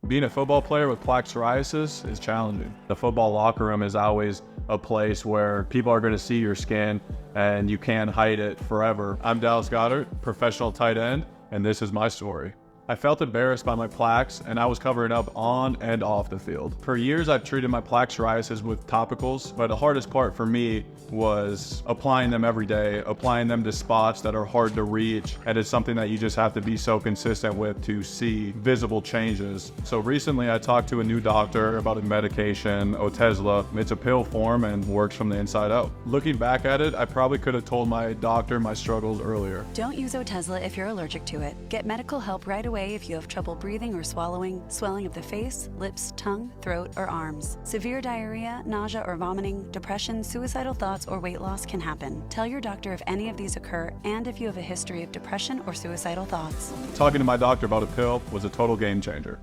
Being a football player with plaque psoriasis is challenging. The football locker room is always a place where people are going to see your skin and you can't hide it forever. I'm Dallas Goddard, professional tight end, and this is my story. I felt embarrassed by my plaques, and I was covering up on and off the field. For years, I've treated my plaque psoriasis with topicals, but the hardest part for me was applying them every day, applying them to spots that are hard to reach, and it's something that you just have to be so consistent with to see visible changes. So recently, I talked to a new doctor about a medication, Otezla. It's a pill form and works from the inside out. Looking back at it, I probably could have told my doctor my struggles earlier. Don't use Otezla if you're allergic to it. Get medical help right away if you have trouble breathing or swallowing, swelling of the face, lips, tongue, throat, or arms. Severe diarrhea, nausea or vomiting, depression, suicidal thoughts, or weight loss can happen. Tell your doctor if any of these occur and if you have a history of depression or suicidal thoughts. Talking to my doctor about a pill was a total game changer.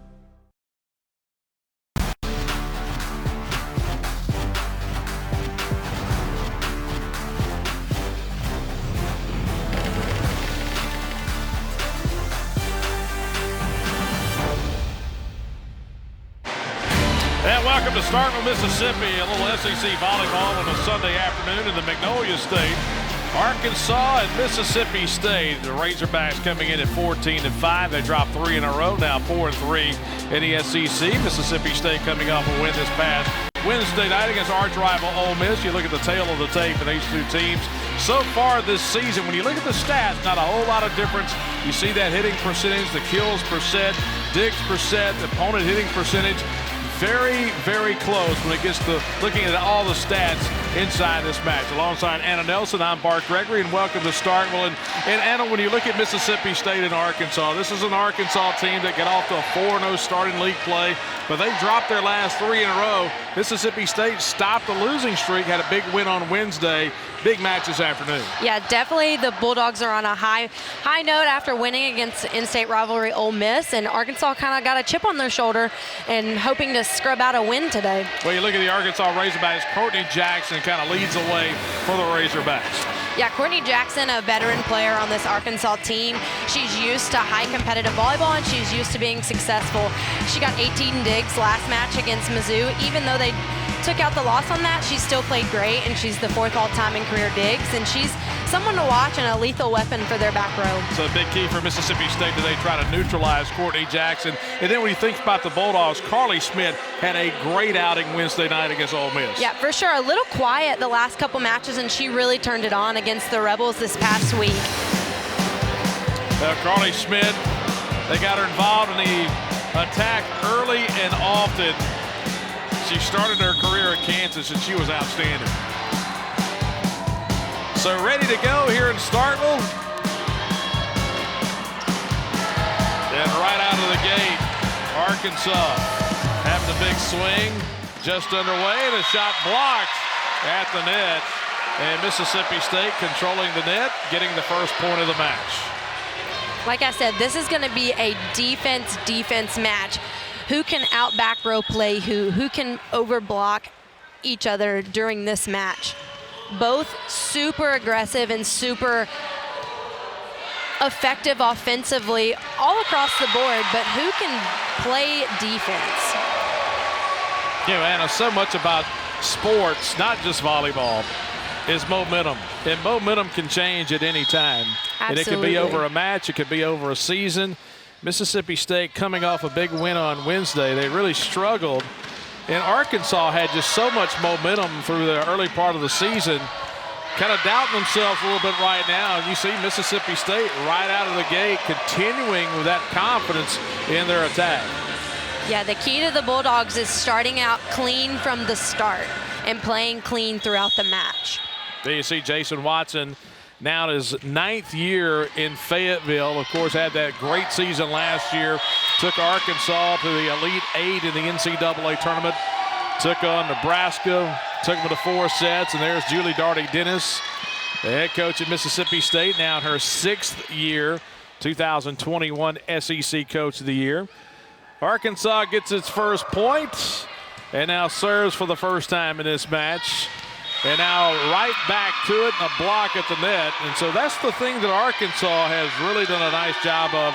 And welcome to Starkville, Mississippi. A little SEC volleyball on a Sunday afternoon in the Magnolia State. Arkansas and Mississippi State. The Razorbacks coming in at 14-5. They dropped 3 in a row, now 4-3 in the SEC. Mississippi State coming off a win this past Wednesday night against arch rival Ole Miss. You look at the tail of the tape in these two teams. So far this season, when you look at the stats, not a whole lot of difference. You see that hitting percentage, the kills percent, digs percent, opponent hitting percentage. Very, very close when it gets to looking at all the stats inside this match. Alongside Anna Nelson, I'm Bart Gregory, and welcome to Starkville. And Anna, when you look at Mississippi State and Arkansas, this is an Arkansas team that got off to a 4-0 starting league play, but they dropped their last 3 in a row. Mississippi State stopped the losing streak, had a big win on Wednesday. Big match this afternoon. Yeah, definitely the Bulldogs are on a high note after winning against in-state rivalry Ole Miss, and Arkansas kind of got a chip on their shoulder and hoping to scrub out a win today. Well, you look at the Arkansas Razorbacks, Courtney Jackson kind of leads the way for the Razorbacks. Yeah, Courtney Jackson, a veteran player on this Arkansas team. She's used to high competitive volleyball, and she's used to being successful. She got 18 digs last match against Mizzou. Even though they took out the loss on that, she still played great, and she's the 4th all-time in career digs, and she's someone to watch and a lethal weapon for their back row. So a big key for Mississippi State today, try to neutralize Courtney Jackson. And then when you think about the Bulldogs, Carly Schmidt had a great outing Wednesday night against Ole Miss. Yeah, for sure. A little quiet the last couple matches, and she really turned it on against the Rebels this past week. Carly Schmidt, they got her involved in the attack early and often. She started her career at Kansas, and she was outstanding. So ready to go here in Starkville. And right out of the gate, Arkansas having a big swing, just underway, and a shot blocked at the net. And Mississippi State controlling the net, getting the first point of the match. Like I said, this is going to be a defense match. Who can out back row play who can overblock each other during this match. Both super aggressive and super effective offensively all across the board, but who can play defense? You know, Anna, so much about sports, not just volleyball, is momentum. And momentum can change at any time. Absolutely. And it can be over a match, it could be over a season. Mississippi State coming off a big win on Wednesday. They really struggled. And Arkansas had just so much momentum through the early part of the season, kind of doubting themselves a little bit right now. And you see Mississippi State right out of the gate continuing with that confidence in their attack. Yeah, the key to the Bulldogs is starting out clean from the start and playing clean throughout the match. There you see Jason Watson now in his 9th year in Fayetteville. Of course, had that great season last year. Took Arkansas to the Elite 8 in the NCAA tournament. Took on Nebraska, took them to 4 sets, and there's Julie Darty Dennis, the head coach at Mississippi State, now in her 6th year, 2021 SEC Coach of the Year. Arkansas gets its first point, and now serves for the first time in this match. And now right back to it, and a block at the net. And so that's the thing that Arkansas has really done a nice job of.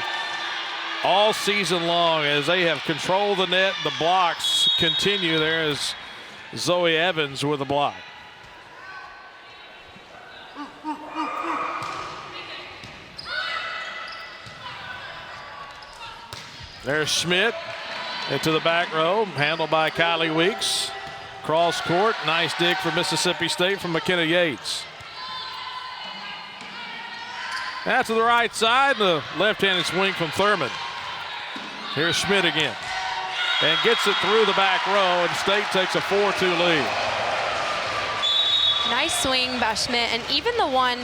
all season long as they have controlled the net. The blocks continue. There is Zoe Evans with a block. There's Schmidt into the back row, handled by Kylie Weeks. Cross court, nice dig for Mississippi State from McKenna Yates. Out to the right side, the left-handed swing from Thurman. Here's Schmidt again. And gets it through the back row, and State takes a 4-2 lead. Nice swing by Schmidt, and even the one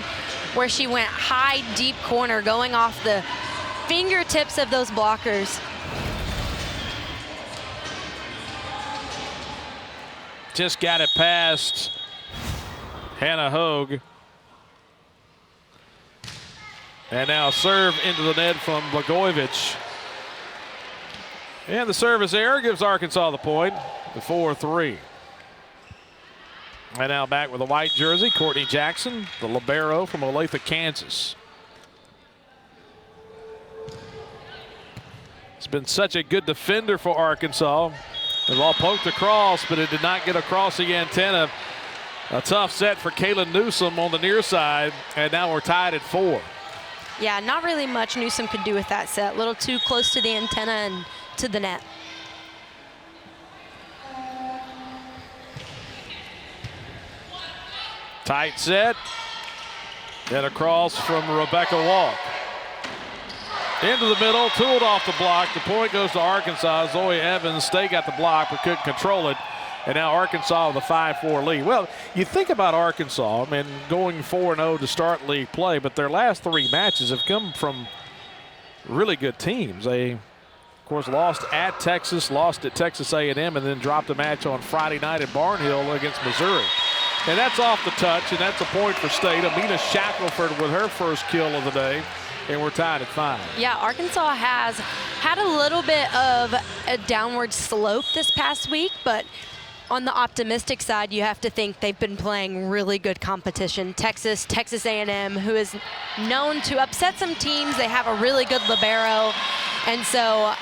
where she went high, deep corner, going off the fingertips of those blockers. Just got it past Hannah Hogue. And now serve into the net from Blagojevich. And the service error gives Arkansas the point, the 4-3. And now back with a white jersey, Courtney Jackson, the libero from Olathe, Kansas. It's been such a good defender for Arkansas. The ball poked across, but it did not get across the antenna. A tough set for Kaylin Newsome on the near side, and now we're tied at 4. Yeah, not really much Newsome could do with that set. A little too close to the antenna and to the net. Tight set. And across from Rebecca Walk. Into the middle, tooled off the block. The point goes to Arkansas. Zoe Evans, State got the block but couldn't control it. And now Arkansas with a 5-4 lead. Well, you think about Arkansas, I mean, going 4-0 to start league play, but their last 3 matches have come from really good teams. They, of course, lost at Texas, lost at Texas A&M, and then dropped a match on Friday night at Barnhill against Missouri. And that's off the touch, and that's a point for State. Amina Shackelford with her first kill of the day. And we're tied at 5. Yeah, Arkansas has had a little bit of a downward slope this past week, but on the optimistic side, you have to think they've been playing really good competition. Texas A&M, who is known to upset some teams. They have a really good libero. And so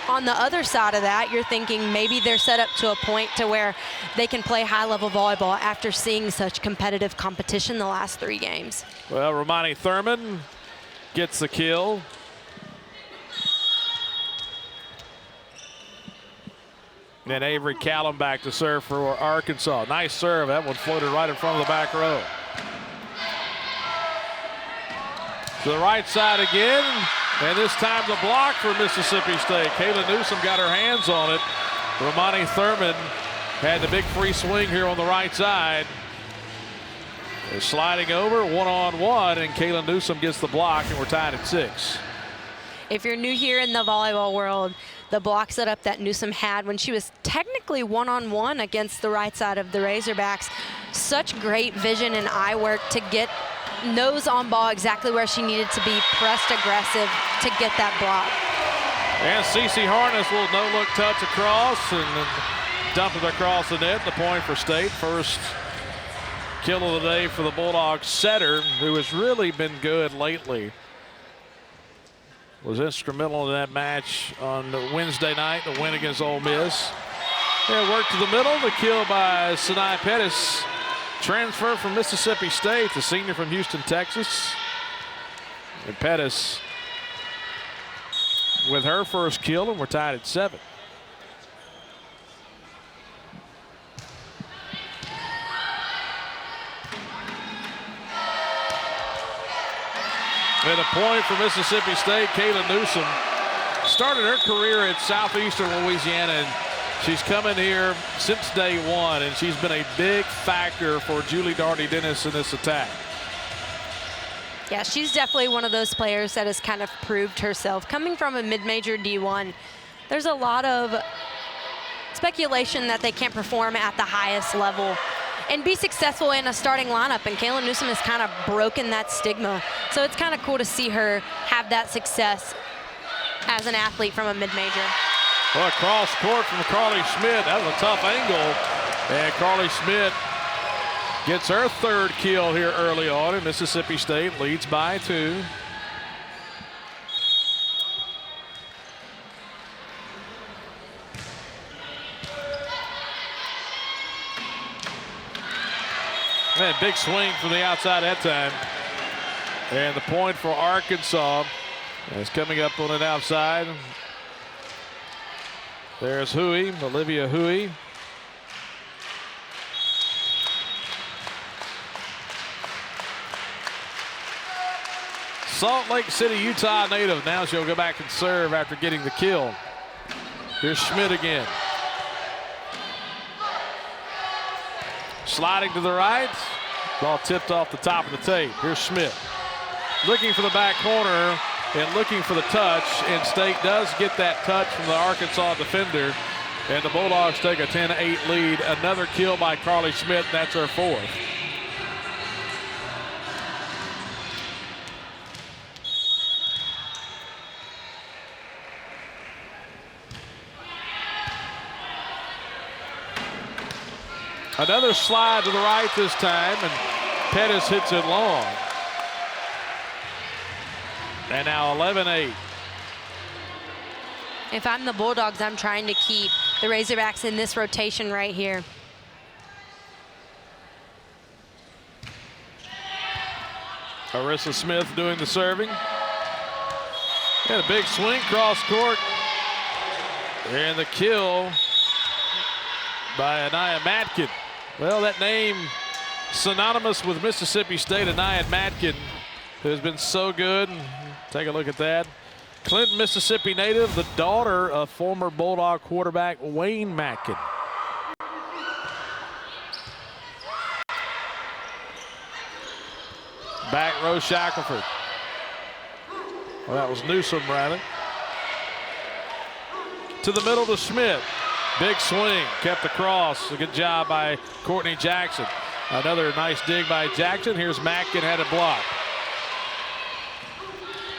on the other side of that, you're thinking maybe they're set up to a point to where they can play high-level volleyball after seeing such competitive competition the last 3 games. Well, Romani Thurman gets the kill. And Avery Callum back to serve for Arkansas. Nice serve. That one floated right in front of the back row. To the right side again. And this time the block for Mississippi State. Kayla Newsome got her hands on it. Romani Thurman had the big free swing here on the right side. They're sliding over one-on-one, and Kayla Newsome gets the block, and we're tied at 6. If you're new here in the volleyball world, the block setup that Newsome had when she was technically one-on-one against the right side of the Razorbacks, such great vision and eye work to get nose on ball exactly where she needed to be, pressed aggressive to get that block. And Cece Harness will no-look touch across and then dump it across the net. The point for State. First kill of the day for the Bulldogs setter, who has really been good lately. Was instrumental in that match on Wednesday night, the win against Ole Miss. Yeah, work to the middle, the kill by Sinai Pettis. Transfer from Mississippi State, the senior from Houston, Texas. And Pettis with her first kill, and we're tied at 7. And a point for Mississippi State. Kayla Newsome started her career at Southeastern Louisiana, and she's coming here since day 1, and she's been a big factor for Julie Darty-Dennis in this attack. Yeah, she's definitely one of those players that has kind of proved herself. Coming from a mid-major D1, there's a lot of speculation that they can't perform at the highest level and be successful in a starting lineup, and Kayla Newsome has kind of broken that stigma. So it's kind of cool to see her have that success as an athlete from a mid-major. Well, cross court from Carly Schmidt. That was a tough angle. And Carly Schmidt gets her 3rd kill here early on, and Mississippi State leads by 2. Man, big swing from the outside that time. And the point for Arkansas is coming up on an outside. There's Huey, Olivia Huey. Salt Lake City, Utah native. Now she'll go back and serve after getting the kill. Here's Schmidt again. Sliding to the right. Ball tipped off the top of the tape. Here's Schmidt. Looking for the back corner and looking for the touch. And State does get that touch from the Arkansas defender. And the Bulldogs take a 10-8 lead. Another kill by Carly Schmidt. That's her fourth. Another slide to the right this time, and Pettis hits it long. And now 11-8. If I'm the Bulldogs, I'm trying to keep the Razorbacks in this rotation right here. Arissa Smith doing the serving. And a big swing cross court. And the kill by Anaya Matkin. Well, that name synonymous with Mississippi State, Anaya Matkin, who has been so good. Take a look at that. Clinton, Mississippi native, the daughter of former Bulldog quarterback Wayne Matkin. Back row Shackelford. Well, that was Newsome, rather. To the middle to Schmidt. Big swing, kept across. A good job by Courtney Jackson. Another nice dig by Jackson. Here's Matkin, had it blocked.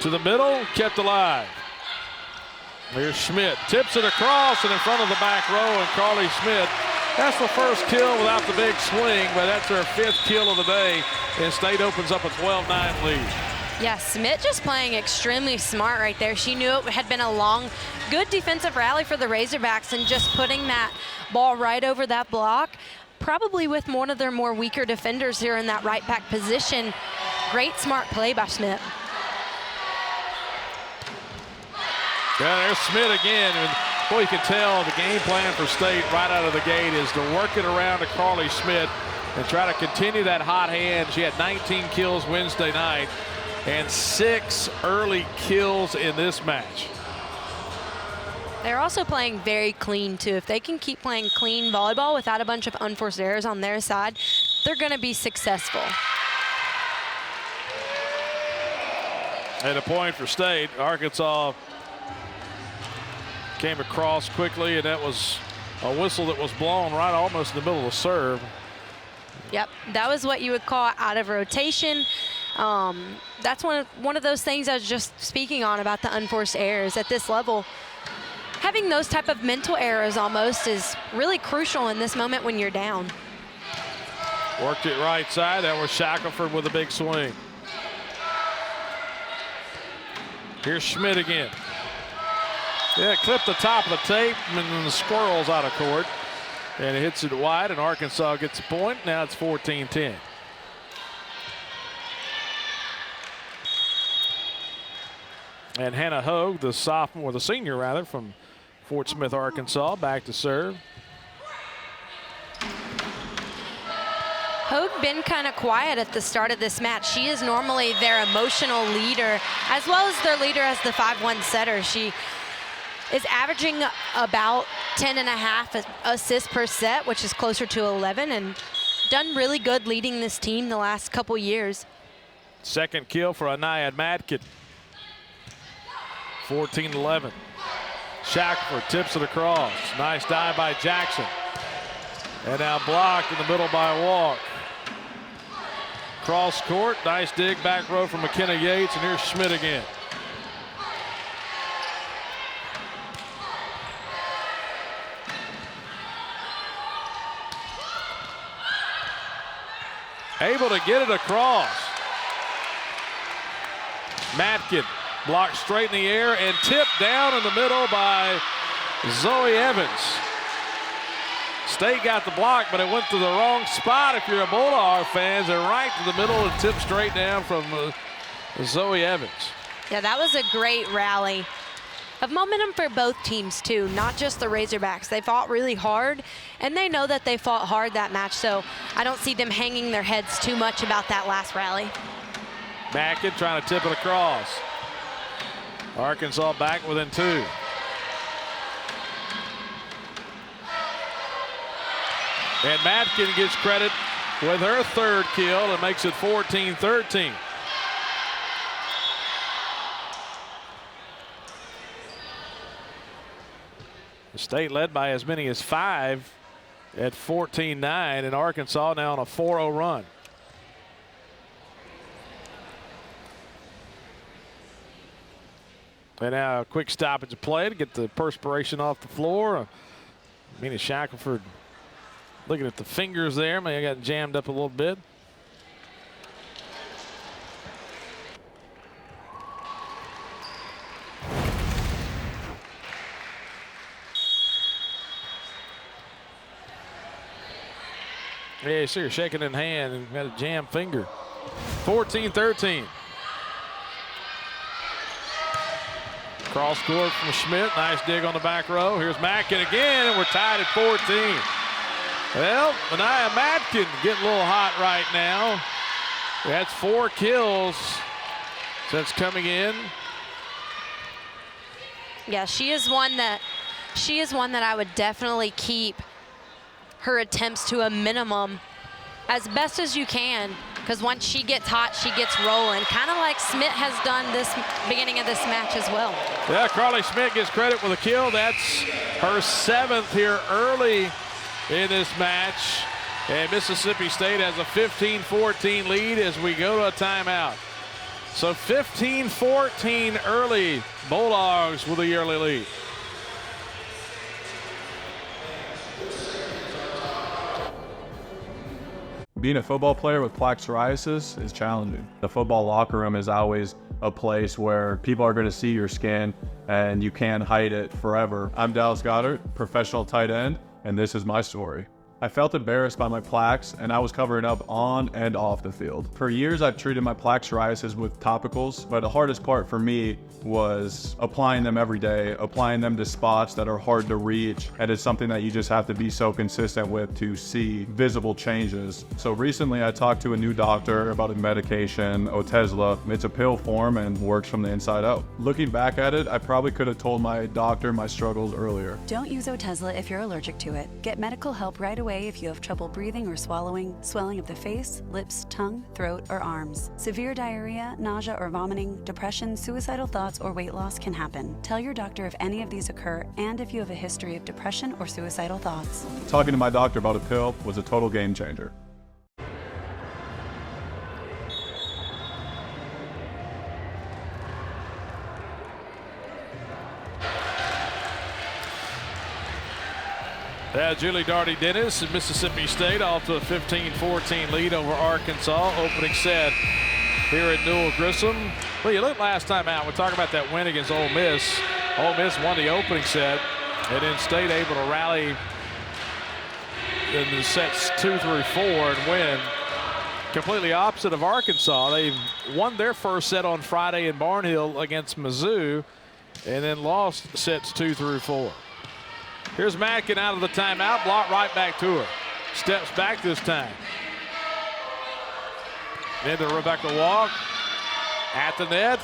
To the middle, kept alive. Here's Schmidt, tips it across and in front of the back row, and Carly Schmidt. That's the first kill without the big swing, but that's her fifth kill of the day, and State opens up a 12-9 lead. Yeah, Schmidt just playing extremely smart right there. She knew it had been a long, good defensive rally for the Razorbacks, and just putting that ball right over that block, probably with one of their more weaker defenders here in that right back position. Great smart play by Schmidt. Yeah, there's Schmidt again. And boy, you can tell the game plan for State right out of the gate is to work it around to Carly Schmidt and try to continue that hot hand. She had 19 kills Wednesday night and 6 early kills in this match. They're also playing very clean, too. If they can keep playing clean volleyball without a bunch of unforced errors on their side, they're going to be successful. And a point for State. Arkansas came across quickly, and that was a whistle that was blown right almost in the middle of the serve. Yep, that was what you would call out of rotation. That's one of those things I was just speaking on about the unforced errors at this level. Having those type of mental errors almost is really crucial in this moment when you're down. Worked it right side. That was Shackelford with a big swing. Here's Schmidt again. Yeah, clipped the top of the tape, and then the squirrels out of court. And it hits it wide, and Arkansas gets a point. Now it's 14-10. And Hannah Hogue, the sophomore, or the senior rather, from Fort Smith, Arkansas, back to serve. Hogue been kind of quiet at the start of this match. She is normally their emotional leader, as well as their leader as the 5-1 setter. She is averaging about 10.5 assists per set, which is closer to 11, and done really good leading this team the last couple years. Second kill for Anaya Matkin. 14-11. Shackelford tips it across. Nice dive by Jackson. And now blocked in the middle by Walk. Cross court, nice dig back row from McKenna Yates, and here's Schmidt again. Able to get it across. Matkin blocked straight in the air and tipped down in the middle by Zoe Evans. State got the block, but it went to the wrong spot if you're a Bulldog fans, and right to the middle and tipped straight down from Zoe Evans. Yeah, that was a great rally of momentum for both teams too, not just the Razorbacks. They fought really hard, and they know that they fought hard that match, so I don't see them hanging their heads too much about that last rally. Mackin trying to tip it across. Arkansas back within 2. And Matkin gets credit with her 3rd kill and makes it 14-13. The State led by as many as 5 at 14-9, and Arkansas now on a 4-0 run. And now a quick stoppage of play to get the perspiration off the floor. Mina Shackelford looking at the fingers there. May have got jammed up a little bit. Yeah, you see her shaking in hand and got a jammed finger. 14-13. Cross court from Schmidt. Nice dig on the back row. Here's Matkin again, and we're tied at 14. Well, Anaya Matkin getting a little hot right now. That's 4 kills since coming in. Yeah, she is one that I would definitely keep her attempts to a minimum as best as you can, because once she gets hot, she gets rolling, kind of like Schmidt has done this beginning of this match as well. Yeah, Carly Schmidt gets credit with a kill. That's her 7th here early in this match. And Mississippi State has a 15-14 lead as we go to a timeout. So 15-14 early, Bulldogs with the early lead. Being a football player with plaque psoriasis is challenging. The football locker room is always a place where people are going to see your skin and you can't hide it forever. I'm Dallas Goddard, professional tight end, and this is my story. I felt embarrassed by my plaques, and I was covering up on and off the field. For years, I've treated my plaque psoriasis with topicals, but the hardest part for me was applying them every day, applying them to spots that are hard to reach, and it's something that you just have to be so consistent with to see visible changes. So recently, I talked to a new doctor about a medication, Otezla. It's a pill form and works from the inside out. Looking back at it, I probably could have told my doctor my struggles earlier. Don't use Otezla if you're allergic to it. Get medical help right away if you have trouble breathing or swallowing, swelling of the face, lips, tongue, throat, or arms. Severe diarrhea, nausea or vomiting, depression, suicidal thoughts, or weight loss can happen. Tell your doctor if any of these occur and if you have a history of depression or suicidal thoughts. Talking to my doctor about a pill was a total game changer. Julie Darty-Dennis and Mississippi State off to a 15-14 lead over Arkansas. Opening set here at Newell Grissom. Well, you look last time out, we're talking about that win against Ole Miss. Ole Miss won the opening set, and then State able to rally in the sets 2 through 4 and win. Completely opposite of Arkansas. They won their first set on Friday in Barnhill against Mizzou, and then lost sets 2 through 4. Here's Matkin out of the timeout, block right back to her. Steps back this time. Into Rebecca Walk at the net.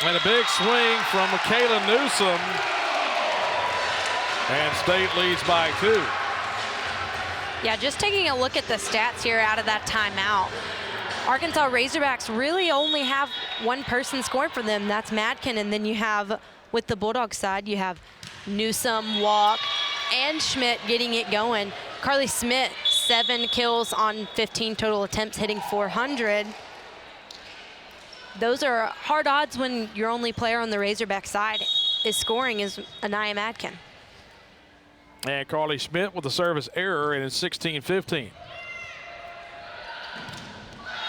And a big swing from Michaela Newsom. And State leads by 2. Yeah, just taking a look at the stats here out of that timeout. Arkansas Razorbacks really only have one person scoring for them. That's Matkin. And then you have, with the Bulldogs side, you have Newsom, Walk, and Schmidt getting it going. Carly Schmidt, 7 kills on 15 total attempts, hitting .400. Those are hard odds when your only player on the Razorback side is scoring is Anaya Matkin. And Carly Schmidt with a service error, and it's 16-15.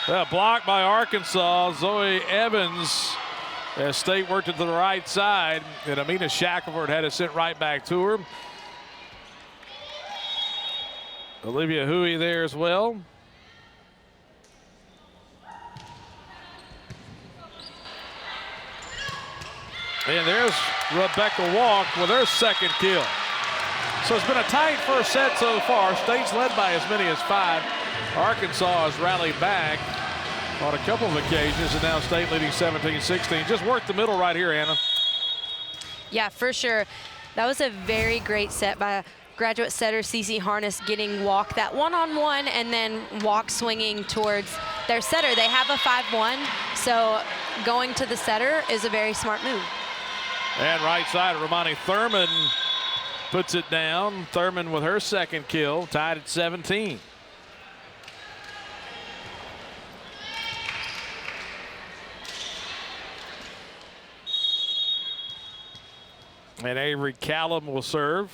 Blocked by Arkansas. Zoe Evans, as State worked it to the right side, and Amina Shackelford had it sent right back to her. Olivia Huey there as well. And there's Rebecca Walk with her second kill. So it's been a tight first set so far. State's led by as many as 5. Arkansas has rallied back on a couple of occasions, and now State leading 17-16. Just work the middle right here, Anna. Yeah, for sure. That was a very great set by graduate setter Cece Harness, getting Walk that one-on-one and then Walk swinging towards their setter. They have a 5-1, so going to the setter is a very smart move. And right side, Romani Thurman puts it down. Thurman with her second kill, tied at 17. And Avery Callum will serve.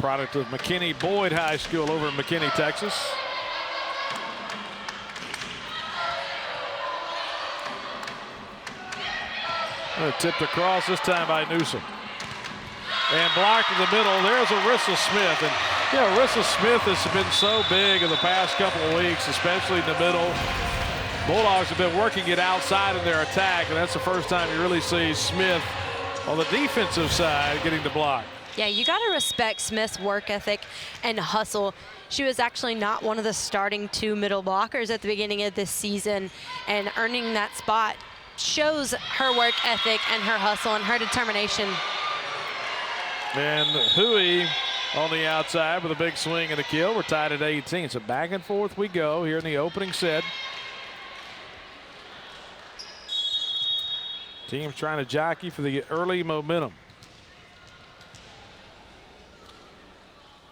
Product of McKinney Boyd High School over in McKinney, Texas. Tipped across this time by Newsom. And blocked in the middle. There's Arissa Smith. And yeah, Arissa Smith has been so big in the past couple of weeks, especially in the middle. Bulldogs have been working it outside in their attack, and that's the first time you really see Smith on the defensive side getting the block. Yeah, you got to respect Smith's work ethic and hustle. She was actually not one of the starting 2 middle blockers at the beginning of this season, and earning that spot shows her work ethic and her hustle and her determination. And Huey on the outside with a big swing and a kill. We're tied at 18. So back and forth we go here in the opening set. Teams trying to jockey for the early momentum.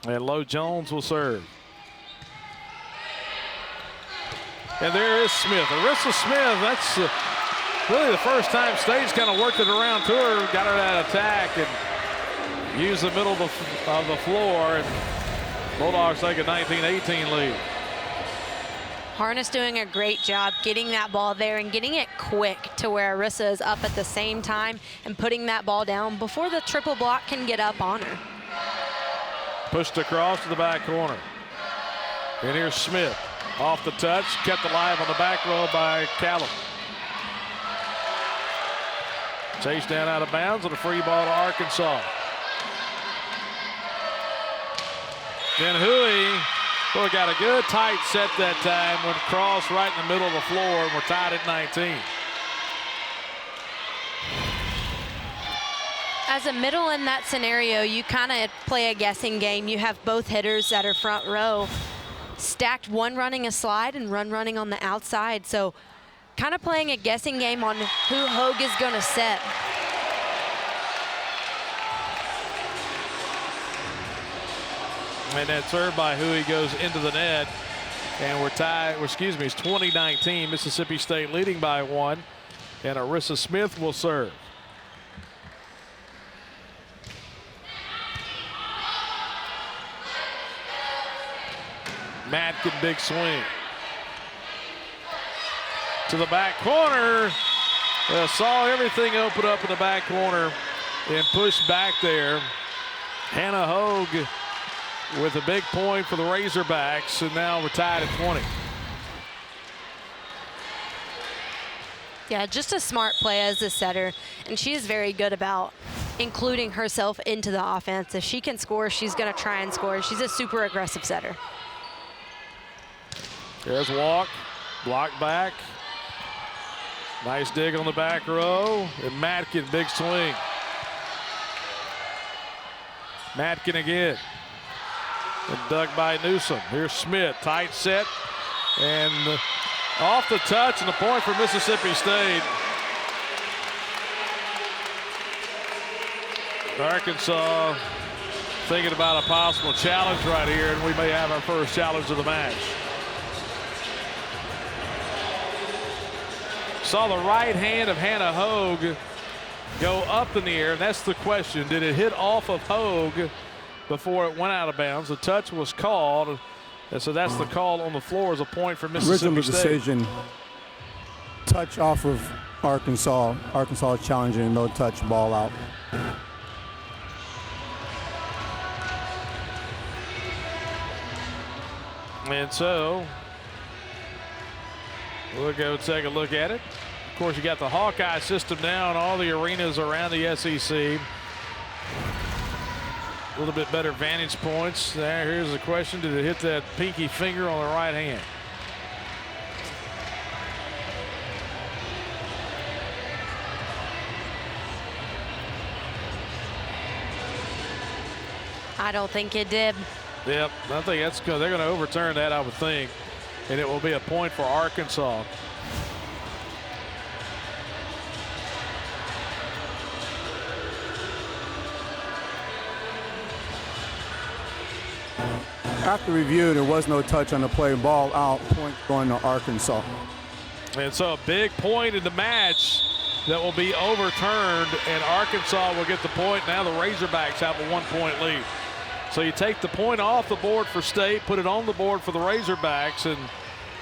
And Lo Jones will serve. And there is Smith. Arissa Smith, that's really the first time State's kind of worked it around to her, got her that attack and used the middle of the floor. And Bulldogs take a 19-18 lead. Harness doing a great job getting that ball there and getting it quick to where Arissa is up at the same time and putting that ball down before the triple block can get up on her. Pushed across to the back corner. And here's Smith off the touch, kept alive on the back row by Callum. Chased down out of bounds and a free ball to Arkansas. Then Huey, boy, got a good tight set that time when crossed right in the middle of the floor, and we're tied at 19. As a middle in that scenario, you kind of play a guessing game. You have both hitters that are front row stacked, one running a slide and one running on the outside. So kind of playing a guessing game on who Hogue is going to set. And that serve by Huey goes into the net. And we're tied, it's 20-19. Mississippi State leading by 1. And Arissa Smith will serve. Matkin, big swing. To the back corner. Saw everything open up in the back corner and pushed back there. Hannah Hogue with a big point for the Razorbacks, and now we're tied at 20. Yeah, just a smart play as a setter, and she is very good about including herself into the offense. If she can score, she's going to try and score. She's a super aggressive setter. There's Walk, block back. Nice dig on the back row, and Matkin, big swing. Matkin again. And dug by Newsom. Here's Smith, tight set, and off the touch, and the point for Mississippi State. Arkansas thinking about a possible challenge right here, and we may have our first challenge of the match. Saw the right hand of Hannah Hogue go up in the air, and that's the question. Did it hit off of Hogue before it went out of bounds? The touch was called, And so that's the call on the floor as a point for Mississippi Original State. decision, touch off of Arkansas. Arkansas challenging, no touch, ball out. And so we'll go take a look at it. Of course, you got the Hawkeye system now in all the arenas around the SEC. A little bit better vantage points. There, here's the question. Did it hit that pinky finger on the right hand? I don't think it did. Yep, I think that's good. They're going to overturn that, I would think, and it will be a point for Arkansas. After review, there was no touch on the play. Ball out, point going to Arkansas. And so a big point in the match that will be overturned, and Arkansas will get the point. Now the Razorbacks have a 1-point lead. So you take the point off the board for State, put it on the board for the Razorbacks, and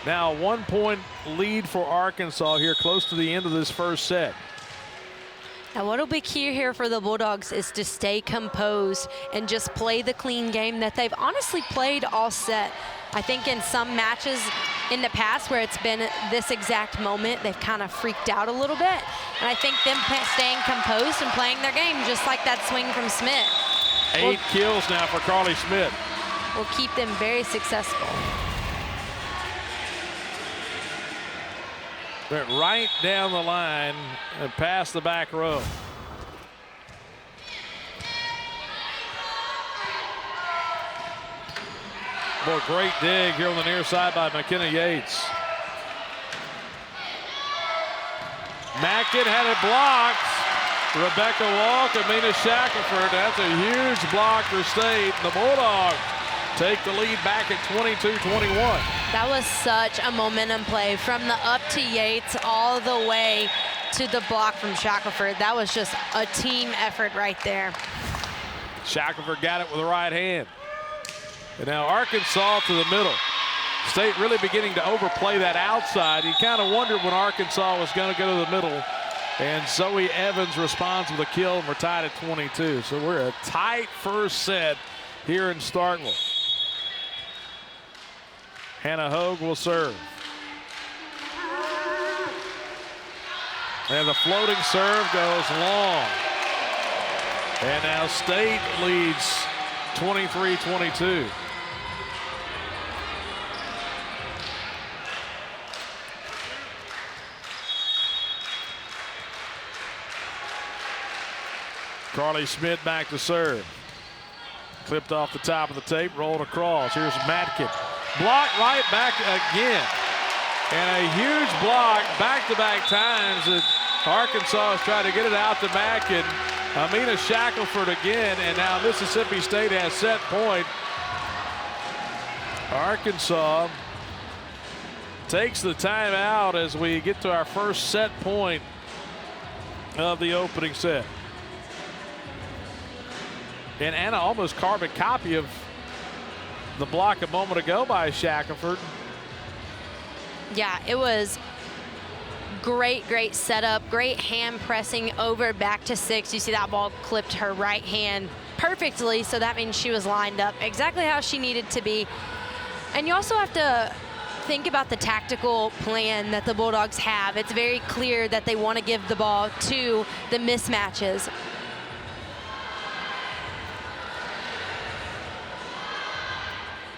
now a 1-point lead for Arkansas here close to the end of this first set. Now what'll be key here for the Bulldogs is to stay composed and just play the clean game that they've honestly played all set. I think in some matches in the past where it's been this exact moment, they've kind of freaked out a little bit. And I think them staying composed and playing their game, just like that swing from Smith. 8 kills now for Carly Smith. Will keep them very successful. Went right down the line and past the back row. Boy, great dig here on the near side by McKenna Yates. Mackin had it blocked. Rebecca Walk, Amina Shackelford. That's a huge block for State. The Bulldogs take the lead back at 22-21. That was such a momentum play from the up to Yates all the way to the block from Shackelford. That was just a team effort right there. Shackelford got it with the right hand. And now Arkansas to the middle. State really beginning to overplay that outside. You kind of wondered when Arkansas was going to go to the middle. And Zoe Evans responds with a kill, and we're tied at 22. So we're a tight first set here in Starkville. Hannah Hogue will serve. And the floating serve goes long. And now State leads 23-22. Carly Schmidt back to serve. Clipped off the top of the tape, rolled across. Here's Matkin. Blocked right back again. And a huge block back-to-back times. And Arkansas is trying to get it out to Matkin. Amina Shackelford again, and now Mississippi State has set point. Arkansas takes the timeout as we get to our first set point of the opening set. And Anna almost carbon copy of the block a moment ago by Shackelford. Yeah, it was great setup, great hand pressing over back to 6. You see that ball clipped her right hand perfectly, so that means she was lined up exactly how she needed to be. And you also have to think about the tactical plan that the Bulldogs have. It's very clear that they want to give the ball to the mismatches.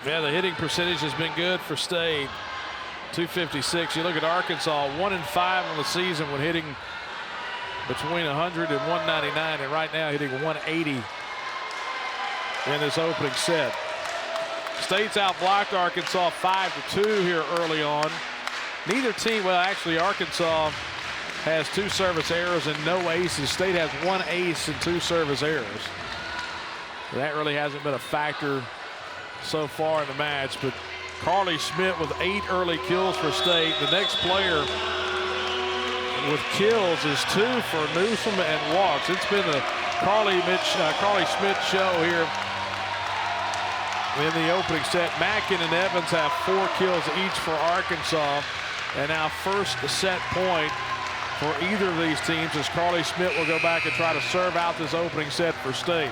Yeah, the hitting percentage has been good for State. 256. You look at Arkansas, 1-5 on the season when hitting between 100 and 199, and right now hitting 180 in this opening set. State's outblocked Arkansas 5-2 here early on. Neither team, well, actually Arkansas has 2 service errors and no aces. State has 1 ace and 2 service errors. That really hasn't been a factor so far in the match, but Carly Schmidt with 8 early kills for State. The next player with kills is 2 for Newsom and walks. It's been the Carly Schmidt show here in the opening set. Mackin and Evans have 4 kills each for Arkansas. And now first set point for either of these teams as Carly Schmidt will go back and try to serve out this opening set for State.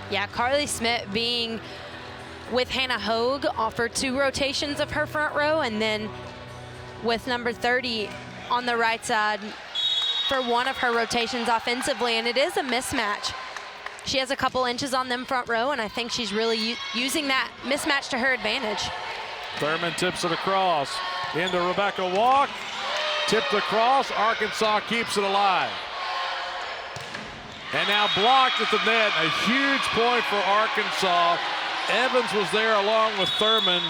Yeah, Carly Schmidt being with Hannah Hogue offered 2 rotations of her front row, and then with number 30 on the right side for one of her rotations offensively, and it is a mismatch. She has a couple inches on them front row, and I think she's really using that mismatch to her advantage. Thurman tips it across into Rebecca Walk. Tipped across. Arkansas keeps it alive. And now blocked at the net. A huge point for Arkansas. Evans was there along with Thurman.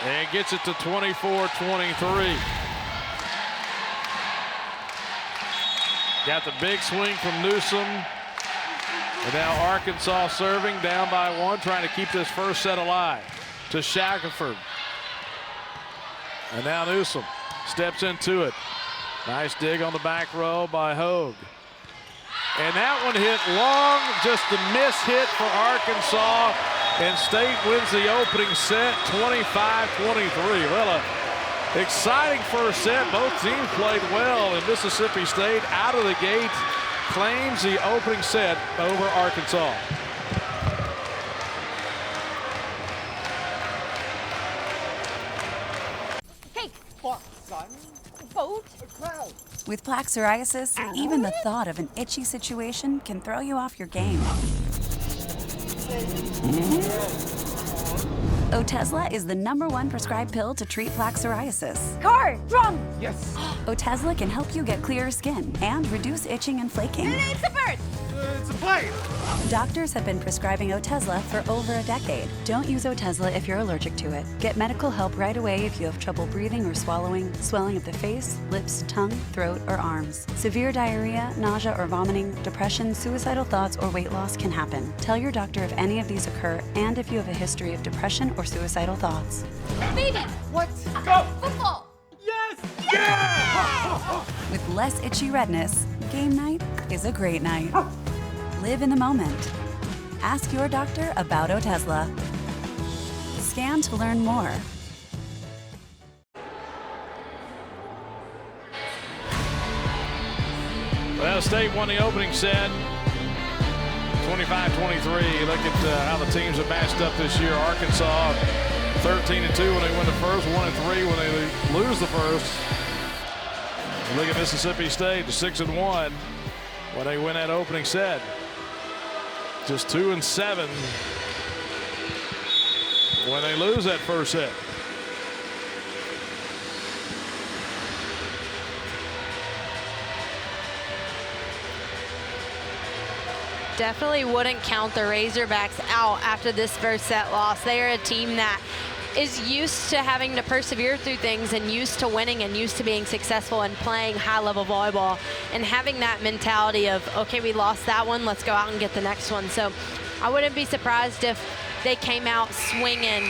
And gets it to 24-23. Got the big swing from Newsom. And now Arkansas serving down by 1, trying to keep this first set alive. To Shackelford. And now Newsom steps into it. Nice dig on the back row by Hogue. And that one hit long, just a miss hit for Arkansas. And State wins the opening set, 25-23. Well, a exciting first set. Both teams played well, and Mississippi State out of the gate claims the opening set over Arkansas. Cake, fork, son, boat, a cloud. With plaque psoriasis, even the thought of an itchy situation can throw you off your game. Otezla is the #1 prescribed pill to treat plaque psoriasis. Car, drum. Yes. Otezla can help you get clearer skin and reduce itching and flaking. It's a bird. It's a plane. Doctors have been prescribing Otezla for over a decade. Don't use Otezla if you're allergic to it. Get medical help right away if you have trouble breathing or swallowing, swelling of the face, lips, tongue, throat, or arms. Severe diarrhea, nausea or vomiting, depression, suicidal thoughts, or weight loss can happen. Tell your doctor if any of these occur and if you have a history of depression or suicidal thoughts. Baby. What? Go. Football. Yes! Yeah! With less itchy redness, game night is a great night. Live in the moment. Ask your doctor about Otezla. Scan to learn more. Well, State won the opening set, 25-23. Look at how the teams have matched up this year. Arkansas 13-2 when they win the first, 1-3 when they lose the first. Look at Mississippi State, 6-1 when they win that opening set. Just 2-7 when they lose that first set. Definitely wouldn't count the Razorbacks out after this first set loss. They are a team that is used to having to persevere through things and used to winning and used to being successful and playing high-level volleyball and having that mentality of, okay, we lost that one, let's go out and get the next one. So I wouldn't be surprised if they came out swinging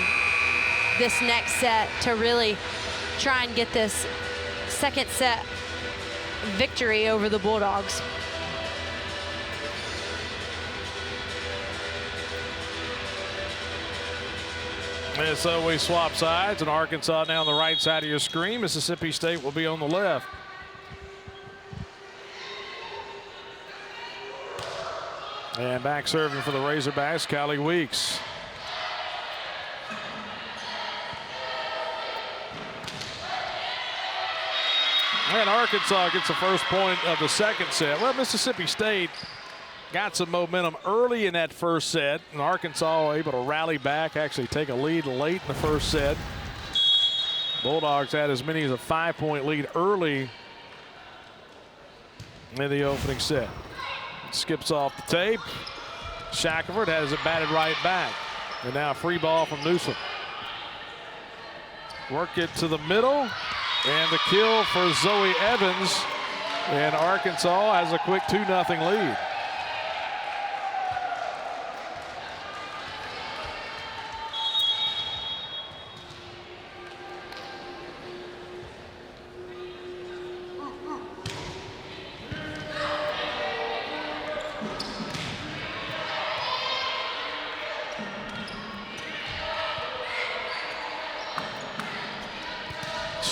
this next set to really try and get this second set victory over the Bulldogs. And so we swap sides, and Arkansas now on the right side of your screen. Mississippi State will be on the left. And back serving for the Razorbacks, Callie Weeks. And Arkansas gets the first point of the second set. Well, Mississippi State got some momentum early in that first set, and Arkansas able to rally back, actually take a lead late in the first set. Bulldogs had as many as a 5-point lead early in the opening set. Skips off the tape. Shackelford has it batted right back. And now a free ball from Newsom. Work it to the middle. And the kill for Zoe Evans. And Arkansas has a quick 2-0 lead.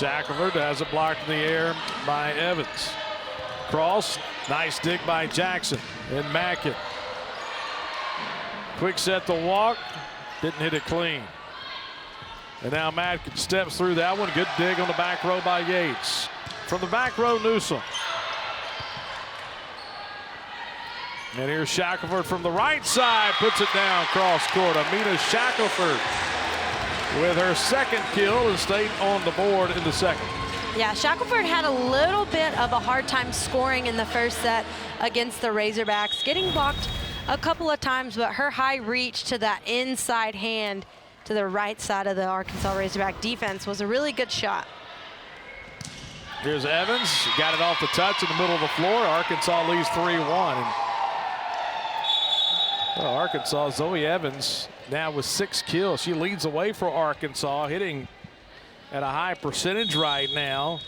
Shackelford has it blocked in the air by Evans. Cross, nice dig by Jackson and Mackin. Quick set to walk, didn't hit it clean. And now Mackin steps through that one. Good dig on the back row by Yates. From the back row, Newsom. And here's Shackelford from the right side, puts it down cross court. Amina Shackelford with her second kill, and State on the board in the second. Yeah, Shackelford had a little bit of a hard time scoring in the first set against the Razorbacks, getting blocked a couple of times, but her high reach to that inside hand to the right side of the Arkansas Razorback defense was a really good shot. Here's Evans, got it off the touch in the middle of the floor. Arkansas leads 3-1. Well, Arkansas, Zoe Evans now with 6 kills. She leads away for Arkansas, hitting at a high percentage right now.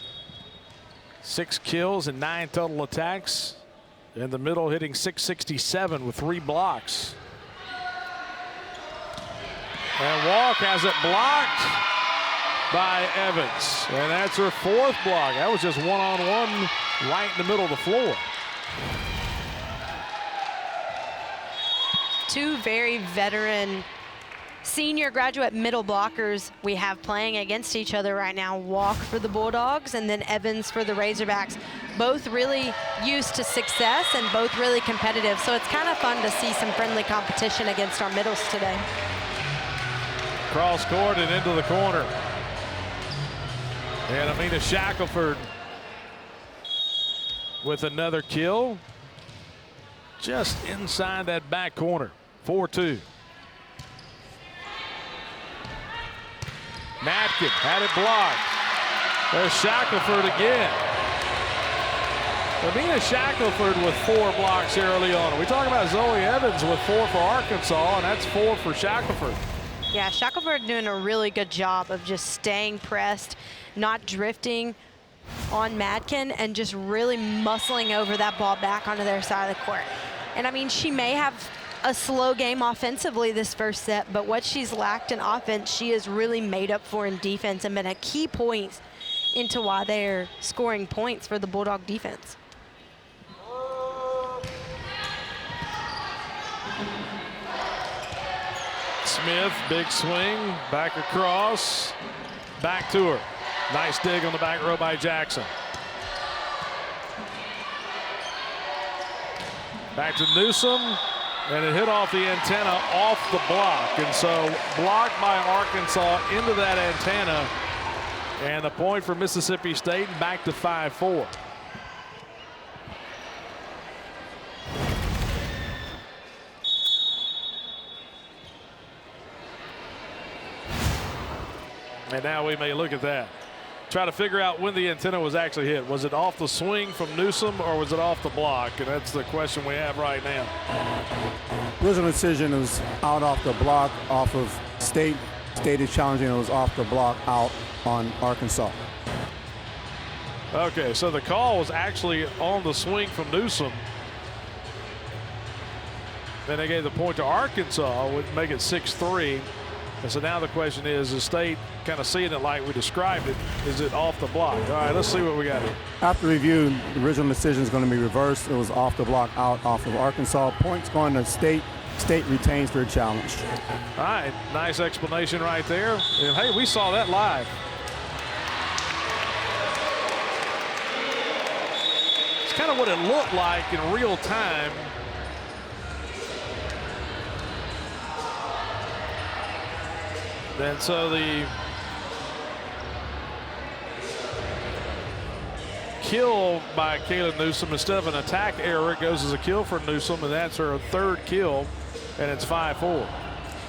6 kills and 9 total attacks. In the middle, hitting .667 with 3 blocks. And Walk has it blocked by Evans. And that's her 4th block. That was just one-on-one right in the middle of the floor. 2 very veteran senior graduate middle blockers we have playing against each other right now. Walk for the Bulldogs and then Evans for the Razorbacks. Both really used to success and both really competitive. So it's kind of fun to see some friendly competition against our middles today. Cross court and into the corner. And Amina Shackelford with another kill. Just inside that back corner. 4-2. Matkin had it blocked. There's Shackelford again. Amina Shackelford with 4 blocks here early on. We talk about Zoe Evans with 4 for Arkansas, and that's 4 for Shackelford. Yeah, Shackelford doing a really good job of just staying pressed, not drifting on Matkin, and just really muscling over that ball back onto their side of the court. And I mean, she may have a slow game offensively this first set, but what she's lacked in offense, she has really made up for in defense and been a key point into why they're scoring points for the Bulldog defense. Smith, big swing, back across, back to her. Nice dig on the back row by Jackson. Back to Newsom, and it hit off the antenna off the block. And so blocked by Arkansas into that antenna. And a point for Mississippi State, back to 5-4. And now we may look at that. Try to figure out when the antenna was actually hit. Was it off the swing from Newsom or was it off the block? And that's the question we have right now. Original decision was out off the block, off of State. State is challenging, it was off the block, out on Arkansas. Okay, so the call was actually on the swing from Newsom. Then they gave the point to Arkansas, would make it 6-3. And so now the question is State kind of seeing it like we described it? Is it off the block? All right, let's see what we got here. After review, the original decision is going to be reversed. It was off the block, out off of Arkansas. Points going to State. State retains their challenge. All right, nice explanation right there. And hey, we saw that live. It's kind of what it looked like in real time. And so the kill by Kaylin Newsom, instead of an attack error, it goes as a kill for Newsom, and that's her 3rd kill, and it's 5-4.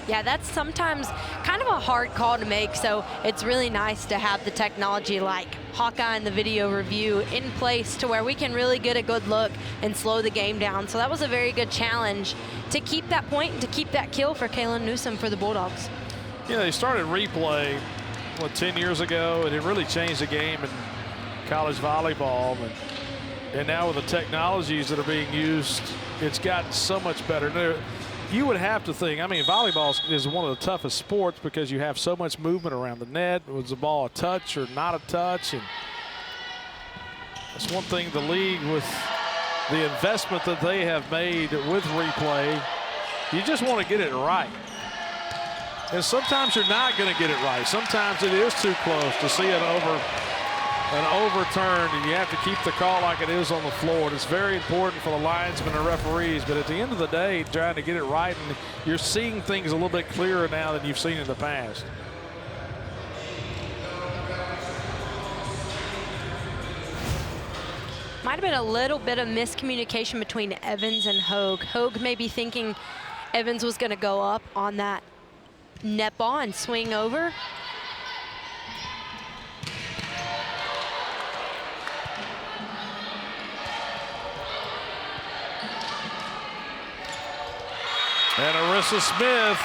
Yeah, that's sometimes kind of a hard call to make, so it's really nice to have the technology like Hawkeye and the video review in place to where we can really get a good look and slow the game down. So that was a very good challenge to keep that point and to keep that kill for Kaylin Newsom for the Bulldogs. Yeah, they started replay, 10 years ago, and it really changed the game in college volleyball. And now with the technologies that are being used, it's gotten so much better. you would have to think, I mean, volleyball is one of the toughest sports because you have so much movement around the net. Was the ball a touch or not a touch? And that's one thing the league, with the investment that they have made with replay, you just want to get it right. And sometimes you're not going to get it right. Sometimes it is too close to see an overturn, and you have to keep the call like it is on the floor. And it's very important for the linesmen and referees. But at the end of the day, trying to get it right, and you're seeing things a little bit clearer now than you've seen in the past. Might have been a little bit of miscommunication between Evans and Hogue. Hogue may be thinking Evans was going to go up on that net ball and swing over. And Arissa Smith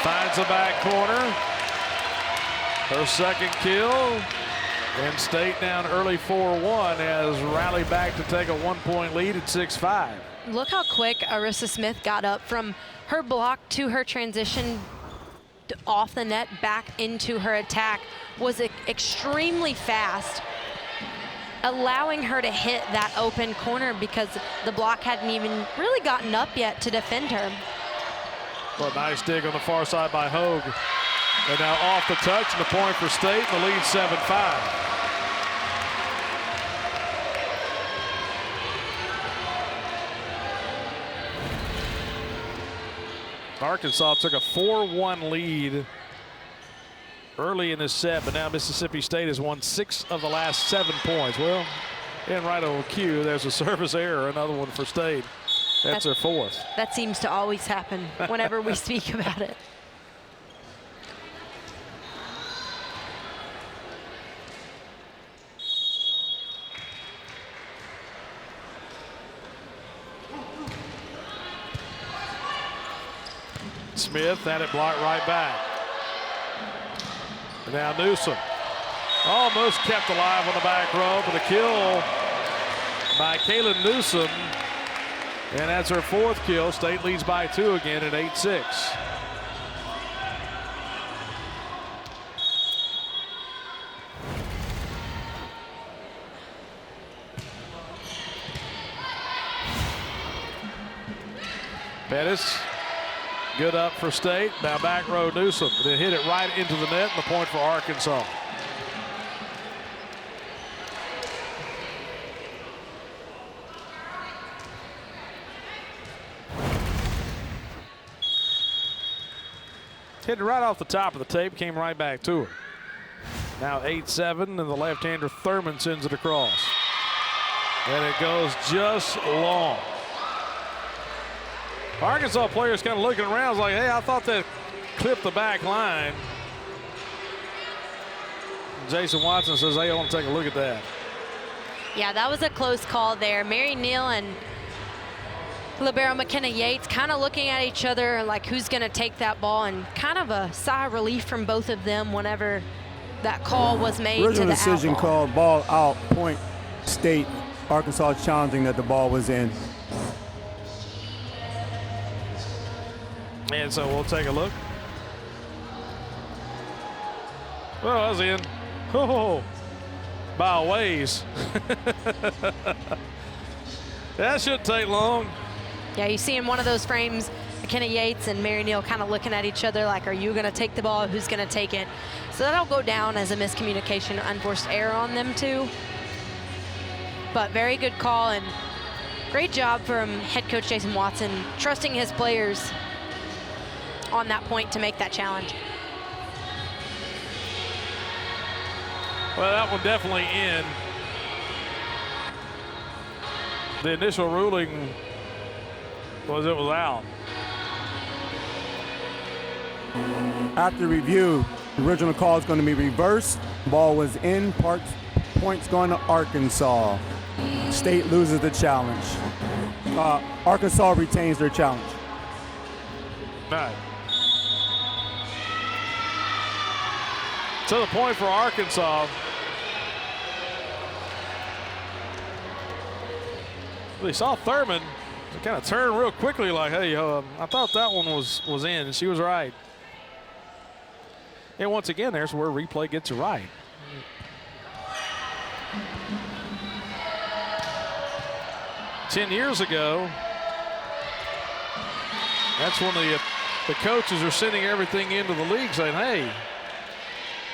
finds the back corner. Her second kill. And State down early 4-1 has rallied back to take a 1-point lead at 6-5. Look how quick Arissa Smith got up from her block to her transition off the net back into her attack. Was extremely fast, allowing her to hit that open corner because the block hadn't even really gotten up yet to defend her. Well, nice dig on the far side by Hogue. And now off the touch, and the point for State, and the lead 7-5. Arkansas took a 4-1 lead early in this set, but now Mississippi State has won 6 of the last 7 points. Well, and right on cue, there's a service error, another one for State. That's their 4th. That seems to always happen whenever we speak about it. Smith had it blocked right back. And now Newsom almost kept alive on the back row, but a kill by Kaylin Newsom. And that's her 4th kill. State leads by 2 again at 8-6. Pettis, good up for State. Now back row Newsom. They hit it right into the net, and the point for Arkansas. Hit it right off the top of the tape, came right back to her. Now 8-7, and the left-hander Thurman sends it across. And it goes just long. Arkansas players kind of looking around, like, hey, I thought that clipped the back line. Jason Watson says, hey, I want to take a look at that. Yeah, that was a close call there. Mary Neal and libero McKenna Yates kind of looking at each other like who's going to take that ball, and kind of a sigh of relief from both of them whenever that call was made. Original to the decision out called ball out, point State. Arkansas challenging that the ball was in. And so we'll take a look. Well, I was in. Oh, by a ways. That shouldn't take long. Yeah, you see in one of those frames, McKenna Yates and Mary Neal kind of looking at each other like, are you going to take the ball? Who's going to take it? So that'll go down as a miscommunication, unforced error on them too. But very good call, and great job from head coach Jason Watson, trusting his players on that point to make that challenge. Well, that one definitely in. The initial ruling was it was out. After review, the original call is going to be reversed. Ball was in, points going to Arkansas. State loses the challenge. Arkansas retains their challenge. Right. So the point for Arkansas. We saw Thurman She kind of turned real quickly like, hey, I thought that one was in, and she was right. And once again, there's where replay gets it right. Ten years ago, that's when the coaches are sending everything into the league saying, hey,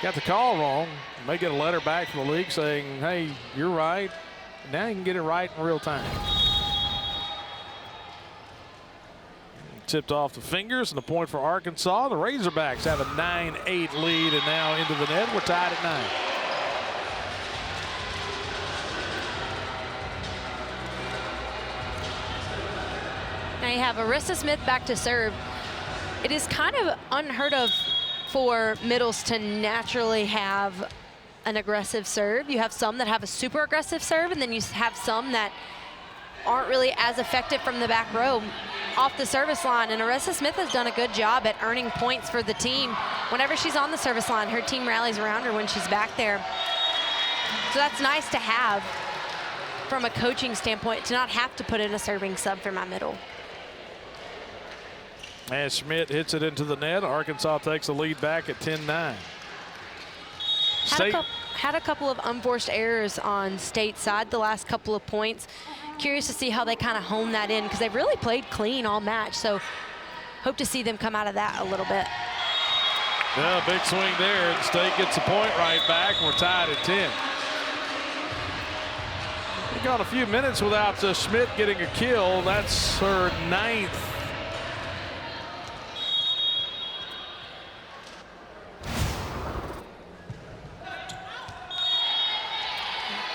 got the call wrong. You may get a letter back from the league saying, hey, you're right. Now you can get it right in real time. Tipped off the fingers, and the point for Arkansas. The Razorbacks have a 9-8 lead, and now into the net. We're tied at 9. Now you have Arissa Smith back to serve. It is kind of unheard of for middles to naturally have an aggressive serve. You have some that have a super aggressive serve, and then you have some that aren't really as effective from the back row off the service line. And Arissa Smith has done a good job at earning points for the team. Whenever she's on the service line, her team rallies around her when she's back there. So that's nice to have from a coaching standpoint, to not have to put in a serving sub for my middle. And Schmidt hits it into the net. Arkansas takes the lead back at 10-9. Had a couple of unforced errors on State side the last couple of points. Curious to see how they kind of hone that in, because they've really played clean all match. So hope to see them come out of that a little bit. Yeah, big swing there. And State gets the point right back. We're tied at 10. We've gone a few minutes without Schmidt getting a kill. That's her 9th.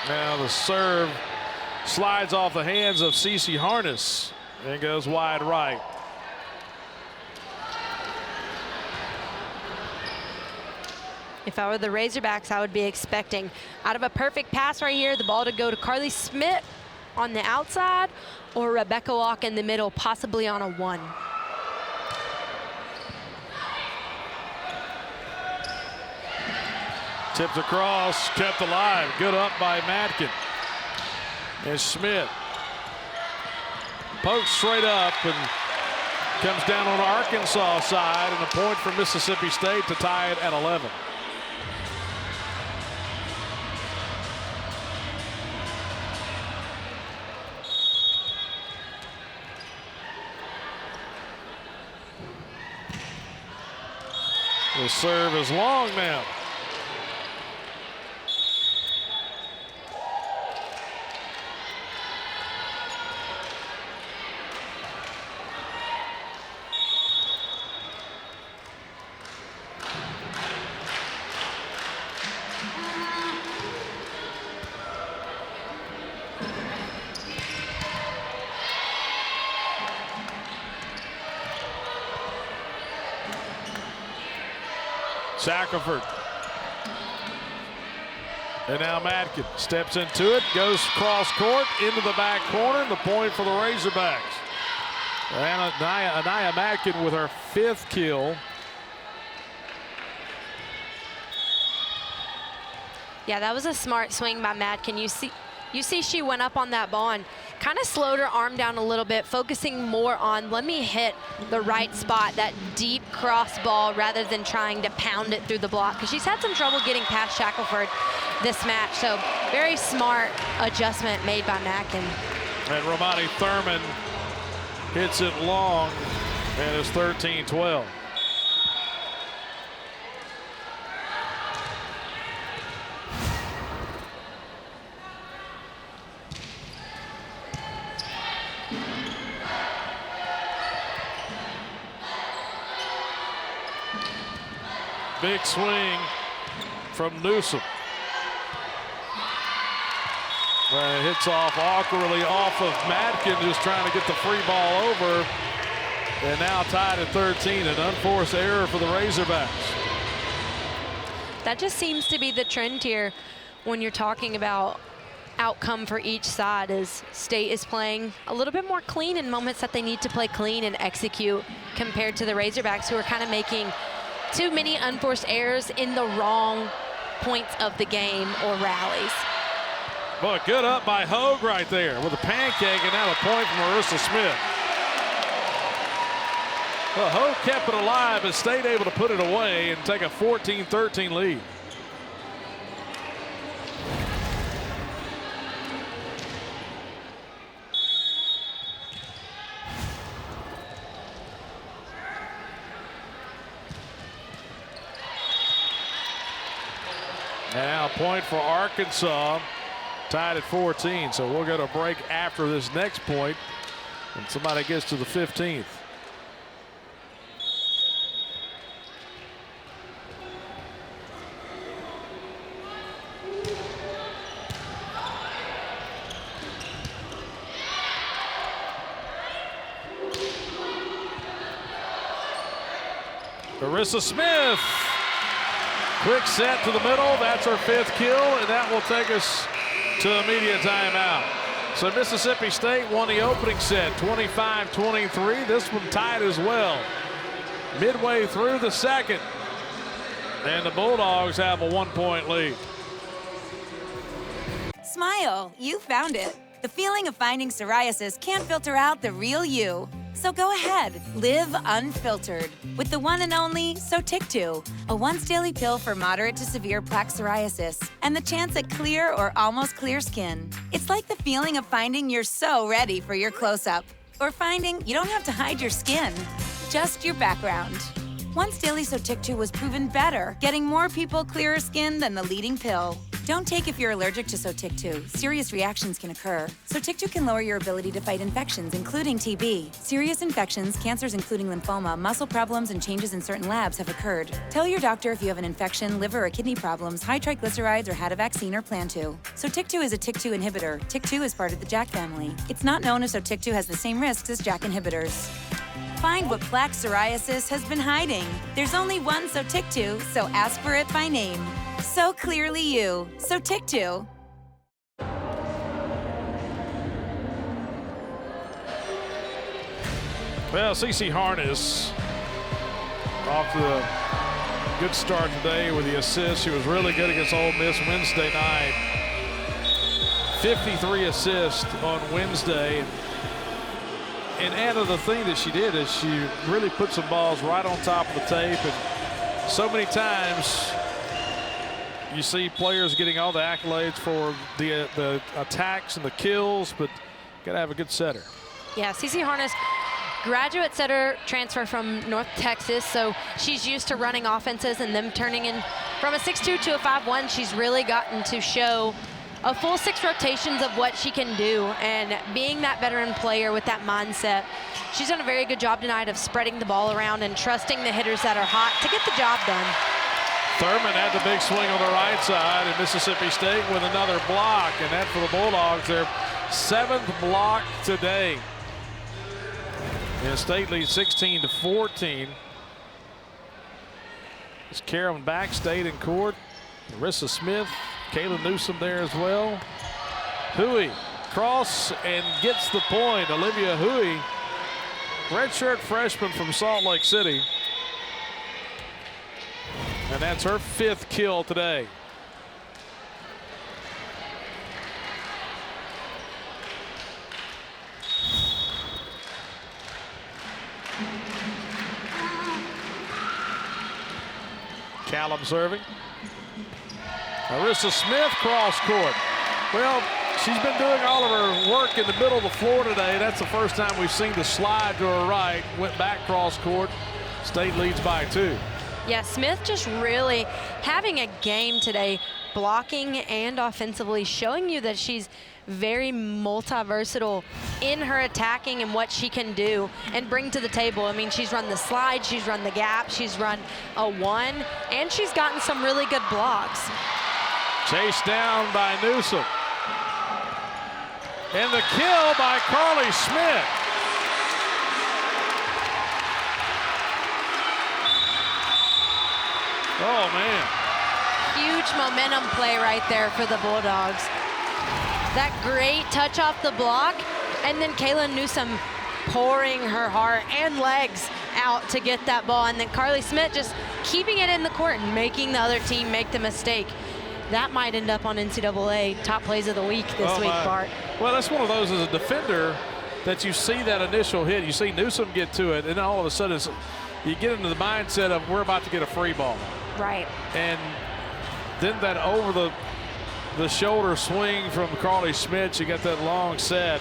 Now the serve slides off the hands of Cece Harness and goes wide right. If I were the Razorbacks, I would be expecting, out of a perfect pass right here, the ball to go to Carly Schmidt on the outside, or Rebecca Walk in the middle, possibly on a 1. Tipped across, kept alive. Good up by Matkin. And Schmidt pokes straight up and comes down on the Arkansas side, and a point for Mississippi State to tie it at 11. The serve is long now. Shackelford. And now Matkin steps into it, goes cross court into the back corner. The point for the Razorbacks. And Anaya Matkin with her 5th kill. Yeah, that was a smart swing by Matkin. You see she went up on that ball and kind of slowed her arm down a little bit, focusing more on, let me hit the right spot, that deep cross ball, rather than trying to pound it through the block, because she's had some trouble getting past Shackelford this match. So very smart adjustment made by Matkin. And Romani Thurman hits it long, and it's 13-12. Big swing from Newsom. It hits off awkwardly off of Matkin, just trying to get the free ball over. And now tied at 13, an unforced error for the Razorbacks. That just seems to be the trend here when you're talking about outcome for each side, is State is playing a little bit more clean in moments that they need to play clean and execute, compared to the Razorbacks, who are kind of making too many unforced errors in the wrong points of the game or rallies. But good up by Hogue right there with a pancake, and now a point from Marissa Smith. Well, Hogue kept it alive and stayed able to put it away and take a 14-13 lead. Now a point for Arkansas, tied at 14. So we'll go to break after this next point, and somebody gets to the 15th. Marissa Smith. Quick set to the middle. That's her 5th kill, and that will take us to immediate timeout. So Mississippi State won the opening set, 25-23. This one tied as well. Midway through the second, and the Bulldogs have a 1-point lead. Smile, you found it. The feeling of finding psoriasis can't filter out the real you. So go ahead, live unfiltered with the one and only Sotyktu, a once-daily pill for moderate to severe plaque psoriasis and the chance at clear or almost clear skin. It's like the feeling of finding you're so ready for your close-up, or finding you don't have to hide your skin, just your background. Once-daily Sotyktu was proven better, getting more people clearer skin than the leading pill. Don't take if you're allergic to Sotyktu. Serious reactions can occur. Sotyktu can lower your ability to fight infections, including TB. Serious infections, cancers including lymphoma, muscle problems, and changes in certain labs have occurred. Tell your doctor if you have an infection, liver or kidney problems, high triglycerides, or had a vaccine or plan to. Sotyktu is a TYK2 inhibitor. TYK2 is part of the JAK family. It's not known if Sotyktu has the same risks as JAK inhibitors. Find what plaque psoriasis has been hiding. There's only one Sotyktu, so ask for it by name. So clearly you. Sotyktu. Well, CC Harness off to a good start today with the assist. She was really good against Ole Miss Wednesday night. 53 assists on Wednesday. And Anna, the thing that she did is she really put some balls right on top of the tape. And so many times you see players getting all the accolades for the attacks and the kills, but got to have a good setter. Yeah, CC Harness, graduate setter, transfer from North Texas, so she's used to running offenses and them turning in from a 6-2 to a 5-1. She's really gotten to show a full 6 rotations of what she can do, and being that veteran player with that mindset, she's done a very good job tonight of spreading the ball around and trusting the hitters that are hot to get the job done. Thurman had the big swing on the right side, and Mississippi State with another block, and that for the Bulldogs, their 7th block today. And State leads 16-14. It's Carolyn back, State in court. Marissa Smith, Kayla Newsom there as well. Huey cross and gets the point. Olivia Huey, redshirt freshman from Salt Lake City. And that's her 5th kill today. Callum serving. Marissa Smith cross court. Well, she's been doing all of her work in the middle of the floor today. That's the first time we've seen the slide to her right. Went back cross court. State leads by 2. Yeah, Smith just really having a game today, blocking and offensively, showing you that she's very multi-versatile in her attacking and what she can do and bring to the table. I mean, she's run the slide, she's run the gap, she's run a 1, and she's gotten some really good blocks. Chased down by Newsom. And the kill by Carly Smith. Oh, man. Huge momentum play right there for the Bulldogs. That great touch off the block, and then Kayla Newsom pouring her heart and legs out to get that ball, and then Carly Smith just keeping it in the court and making the other team make the mistake. that might end up on NCAA top plays of the week this week, Bart. Well, that's one of those as a defender that you see that initial hit. You see Newsom get to it, and then all of a sudden you get into the mindset of we're about to get a free ball. Right. And then that over the shoulder swing from Carly Schmidt, you got that long set.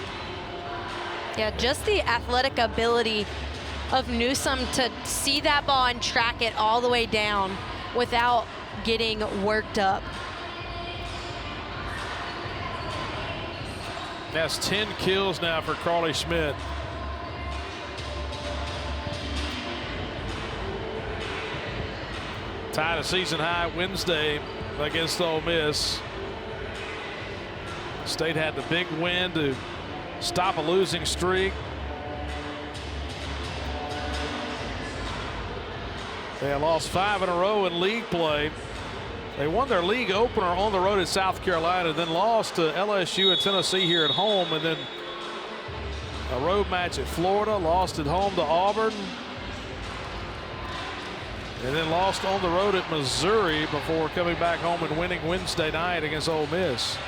Yeah, just the athletic ability of Newsom to see that ball and track it all the way down without getting worked up. That's 10 kills now for Carly Schmidt. Tied a season high Wednesday against Ole Miss. State had the big win to stop a losing streak. They had lost 5 in a row in league play. They won their league opener on the road at South Carolina, then lost to LSU and Tennessee here at home, and then a road match at Florida, lost at home to Auburn, and then lost on the road at Missouri before coming back home and winning Wednesday night against Ole Miss.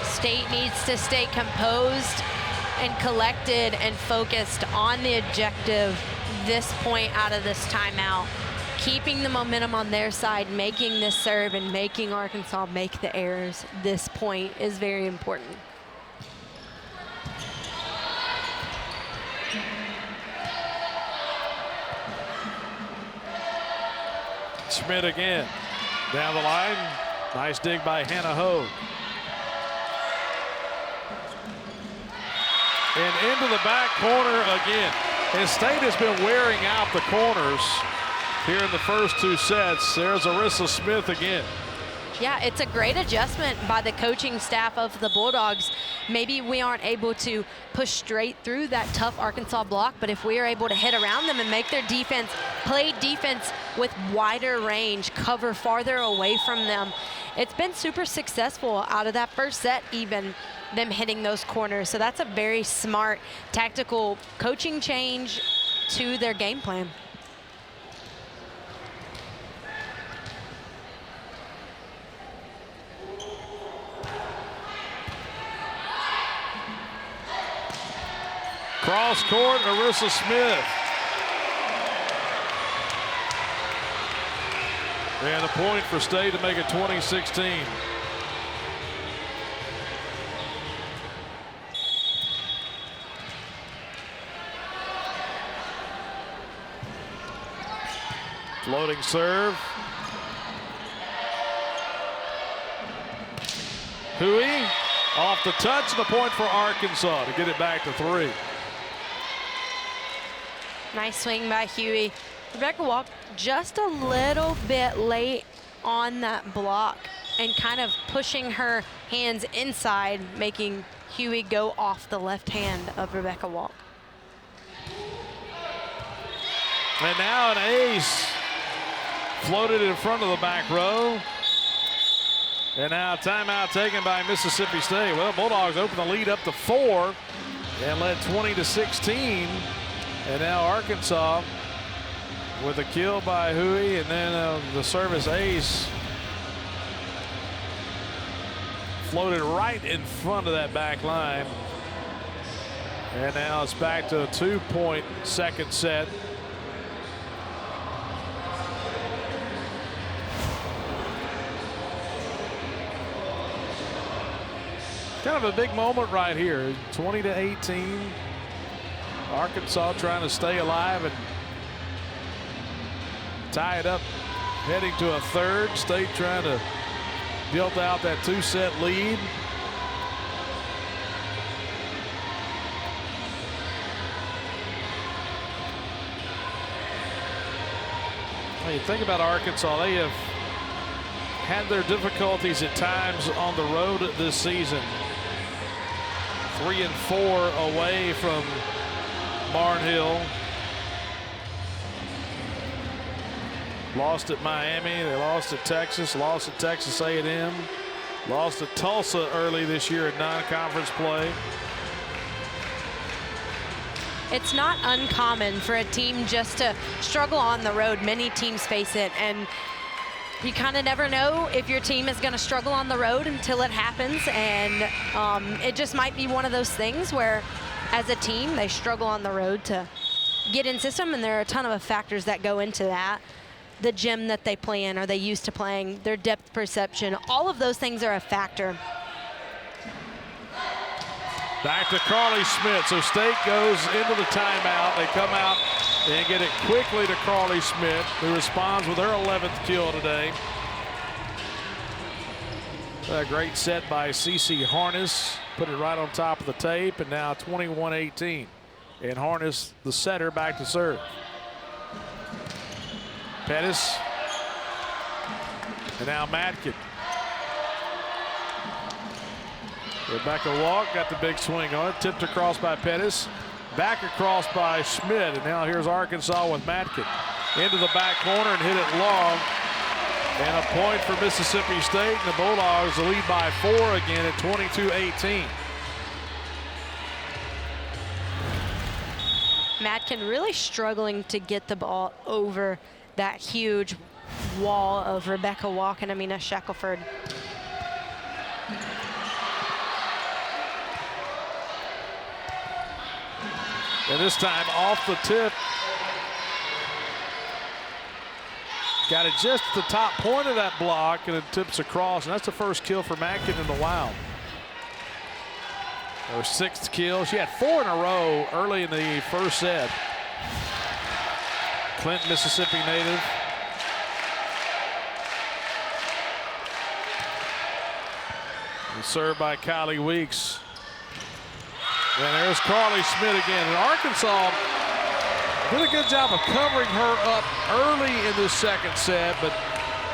State needs to stay composed and collected and focused on the objective this point out of this timeout. Keeping the momentum on their side, making this serve and making Arkansas make the errors. This point is very important. Schmidt again. Down the line. Nice dig by Hannah Hogue. And into the back corner again. And State has been wearing out the corners here in the first 2 sets. There's Arissa Smith again. Yeah, it's a great adjustment by the coaching staff of the Bulldogs. Maybe we aren't able to push straight through that tough Arkansas block, but if we are able to hit around them and make their defense play defense with wider range, cover farther away from them, it's been super successful out of that first set, even them hitting those corners. So that's a very smart tactical coaching change to their game plan. Cross court, Arissa Smith. And a point for State to make it 20-16. Floating serve. Huey off the touch, and a point for Arkansas to get it back to 3. Nice swing by Huey. Rebecca Walk just a little bit late on that block and kind of pushing her hands inside, making Huey go off the left hand of Rebecca Walk. And now an ace floated in front of the back row. And now a timeout taken by Mississippi State. Well, Bulldogs open the lead up to 4 and led 20-16. And now Arkansas with a kill by Huey, and then the service ace floated right in front of that back line. And now it's back to a 2-point second set. Kind of a big moment right here. 20-18. Arkansas trying to stay alive and tie it up, heading to a third. State trying to build out that 2-set lead. When you think about Arkansas, they have had their difficulties at times on the road this season. 3-4 away from Barnhill. Lost at Miami, they lost at Texas, lost at Texas A&M, lost at Tulsa early this year in non-conference play. it's not uncommon for a team just to struggle on the road. Many teams face it, and you kind of never know if your team is going to struggle on the road until it happens. And it just might be one of those things where, as a team, they struggle on the road to get in system, and there are a ton of factors that go into that. The gym that they play in, are they used to playing, their depth perception, all of those things are a factor. Back to Carly Smith. So State goes into the timeout. They come out and get it quickly to Carly Smith, who responds with her 11th kill today. A great set by Cece Harness. Put it right on top of the tape, and now 21-18. And Harness, the setter, back to serve. Pettis. And now Matkin. Rebecca Walk got the big swing on it. Tipped across by Pettis. Back across by Schmidt. And now here's Arkansas with Matkin. Into the back corner and hit it long. And a point for Mississippi State. And the Bulldogs lead by 4 again at 22-18. Matkin really struggling to get the ball over that huge wall of Rebecca Walk and Amina Shackelford. And this time off the tip. Got it just at the top point of that block, and it tips across, and that's the first kill for Matkin in the Wild. Her 6th kill. She had 4 in a row early in the first set. Clinton, Mississippi native. And served by Kylie Weeks. And there's Carly Smith again. And Arkansas did a good job of covering her up early in the second set, but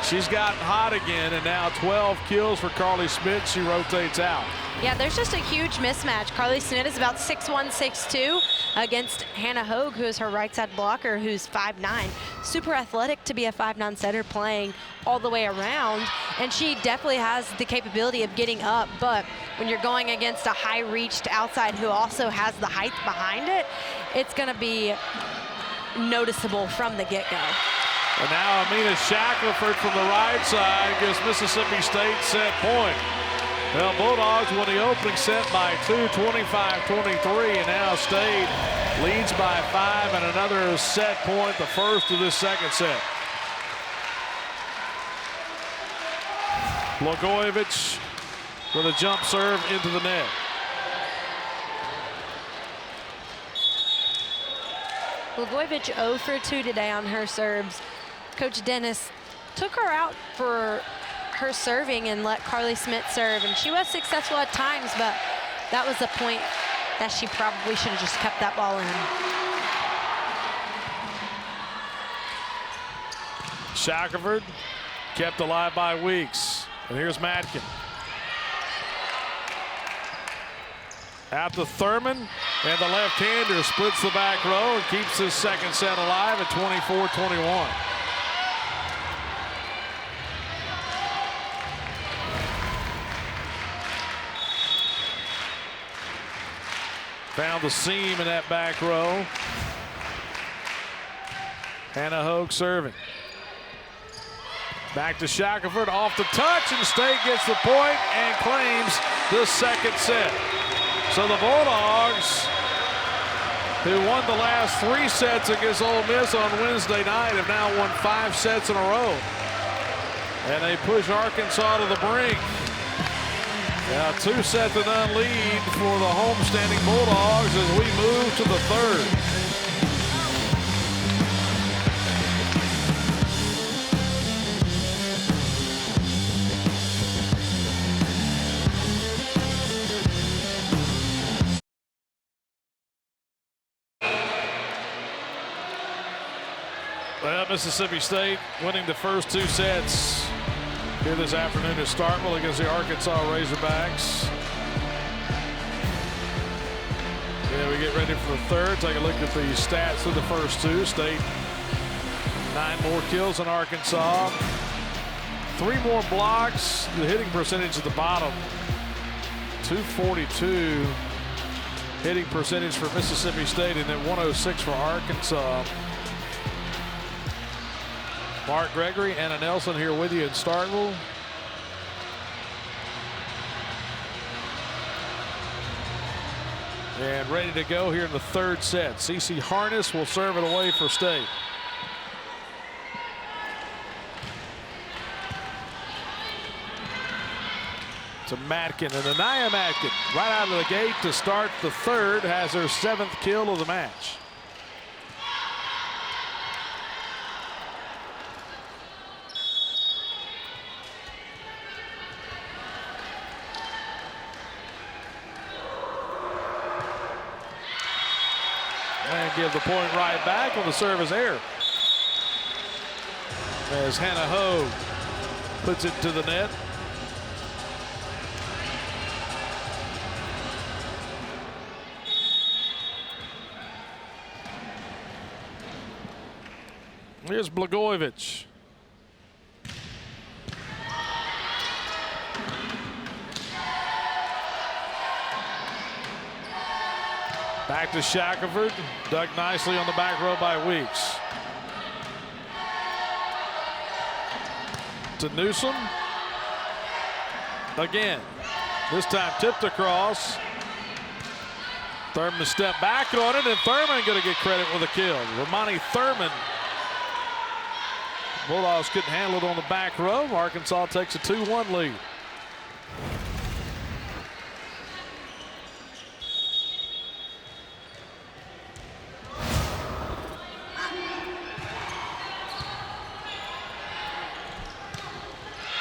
she's gotten hot again, and now 12 kills for Carly Smith. She rotates out. Yeah, there's just a huge mismatch. Carly Smith is about 6'1", 6'2", against Hannah Hogue, who is her right side blocker, who's 5'9". Super athletic to be a 5'9" setter, playing all the way around. And she definitely has the capability of getting up, but when you're going against a high-reached outside who also has the height behind it, it's going to be noticeable from the get-go. And now Amina Shackelford from the right side gives Mississippi State set point. Well, Bulldogs won the opening set by 2, 25-23, and now State leads by 5 and another set point, the first of this second set. Blagojevich with a jump serve into the net. Blagojevich 0 for 2 today on her serves. Coach Dennis took her out for her serving and let Carly Smith serve, and she was successful at times, but that was the point that she probably should have just kept that ball in. Shackelford kept alive by Weeks. And here's Matkin. Out to Thurman, and the left-hander splits the back row and keeps his second set alive at 24-21. Found the seam in that back row. Hannah Hogue serving. Back to Shackelford, off the touch, and State gets the point and claims the second set. So the Bulldogs, who won the last 3 sets against Ole Miss on Wednesday night, have now won 5 sets in a row. And they push Arkansas to the brink. Now 2-0 lead for the homestanding Bulldogs as we move to the third. Well, Mississippi State winning the first 2 sets here this afternoon at Starkville against the Arkansas Razorbacks. Yeah, we get ready for the third. Take a look at the stats of the first 2. State 9 more kills than Arkansas. 3 more blocks. The hitting percentage at the bottom, 242. hitting percentage for Mississippi State, and then 106 for Arkansas. Mark Gregory, Anna Nelson here with you in Starkville. And ready to go here in the third set. CeCe Harness will serve it away for State. To Matkin, and Anaya Matkin right out of the gate to start the third has her 7th kill of the match. And give the point right back on the service error. As Hannah Ho puts it to the net. Here's Blagojevich. Back to Shackelford. Dug nicely on the back row by Weeks. To Newsom. Again. This time tipped across. Thurman stepped back on it, and Thurman going to get credit with a kill. Romani Thurman. Bulldogs couldn't handle it on the back row. Arkansas takes a 2-1 lead.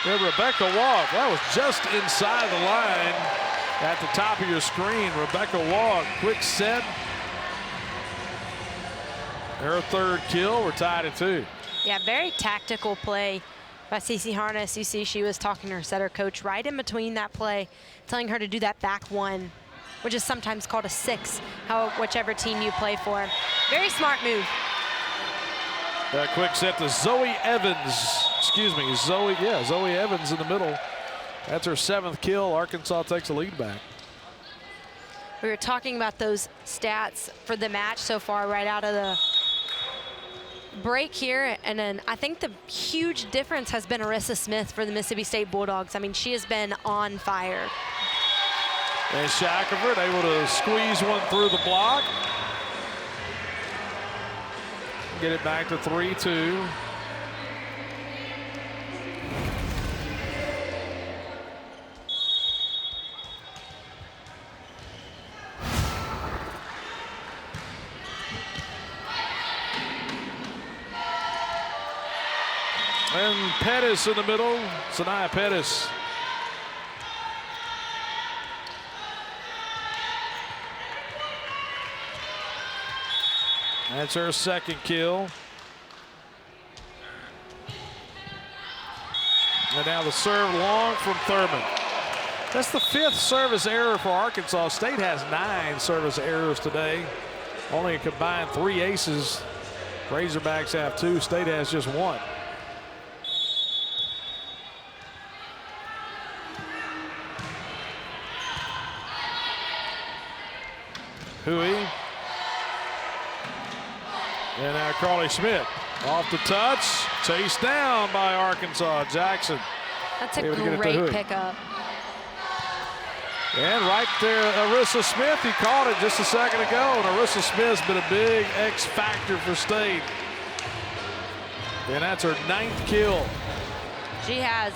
Yeah, Rebecca Wog, that was just inside the line at the top of your screen. Rebecca Wog, quick set. Her 3rd kill. We're tied at 2. Yeah, very tactical play by CeCe Harness. You see she was talking to her setter coach right in between that play, telling her to do that back 1, which is sometimes called a 6, whichever team you play for. Very smart move. That quick set to Zoe Evans. Excuse me, Zoe Evans in the middle. That's her 7th kill. Arkansas takes the lead back. We were talking about those stats for the match so far right out of the break here, and then I think the huge difference has been Arissa Smith for the Mississippi State Bulldogs. I mean, she has been on fire. And Shackelford able to squeeze one through the block. Get it back to 3-2. And Pettis in the middle, Sanaya Pettis. That's her 2nd kill. And now the serve long from Thurman. That's the 5th service error for Arkansas. State has 9 service errors today. Only a combined 3 aces. Razorbacks have 2. State has just 1. Hui. And now Carly Schmidt off the touch. Chased down by Arkansas. Jackson. That's a great pickup. And right there, Arissa Smith, he caught it just a second ago. And Arissa Smith's been a big X factor for State. And that's her 9th kill. She has.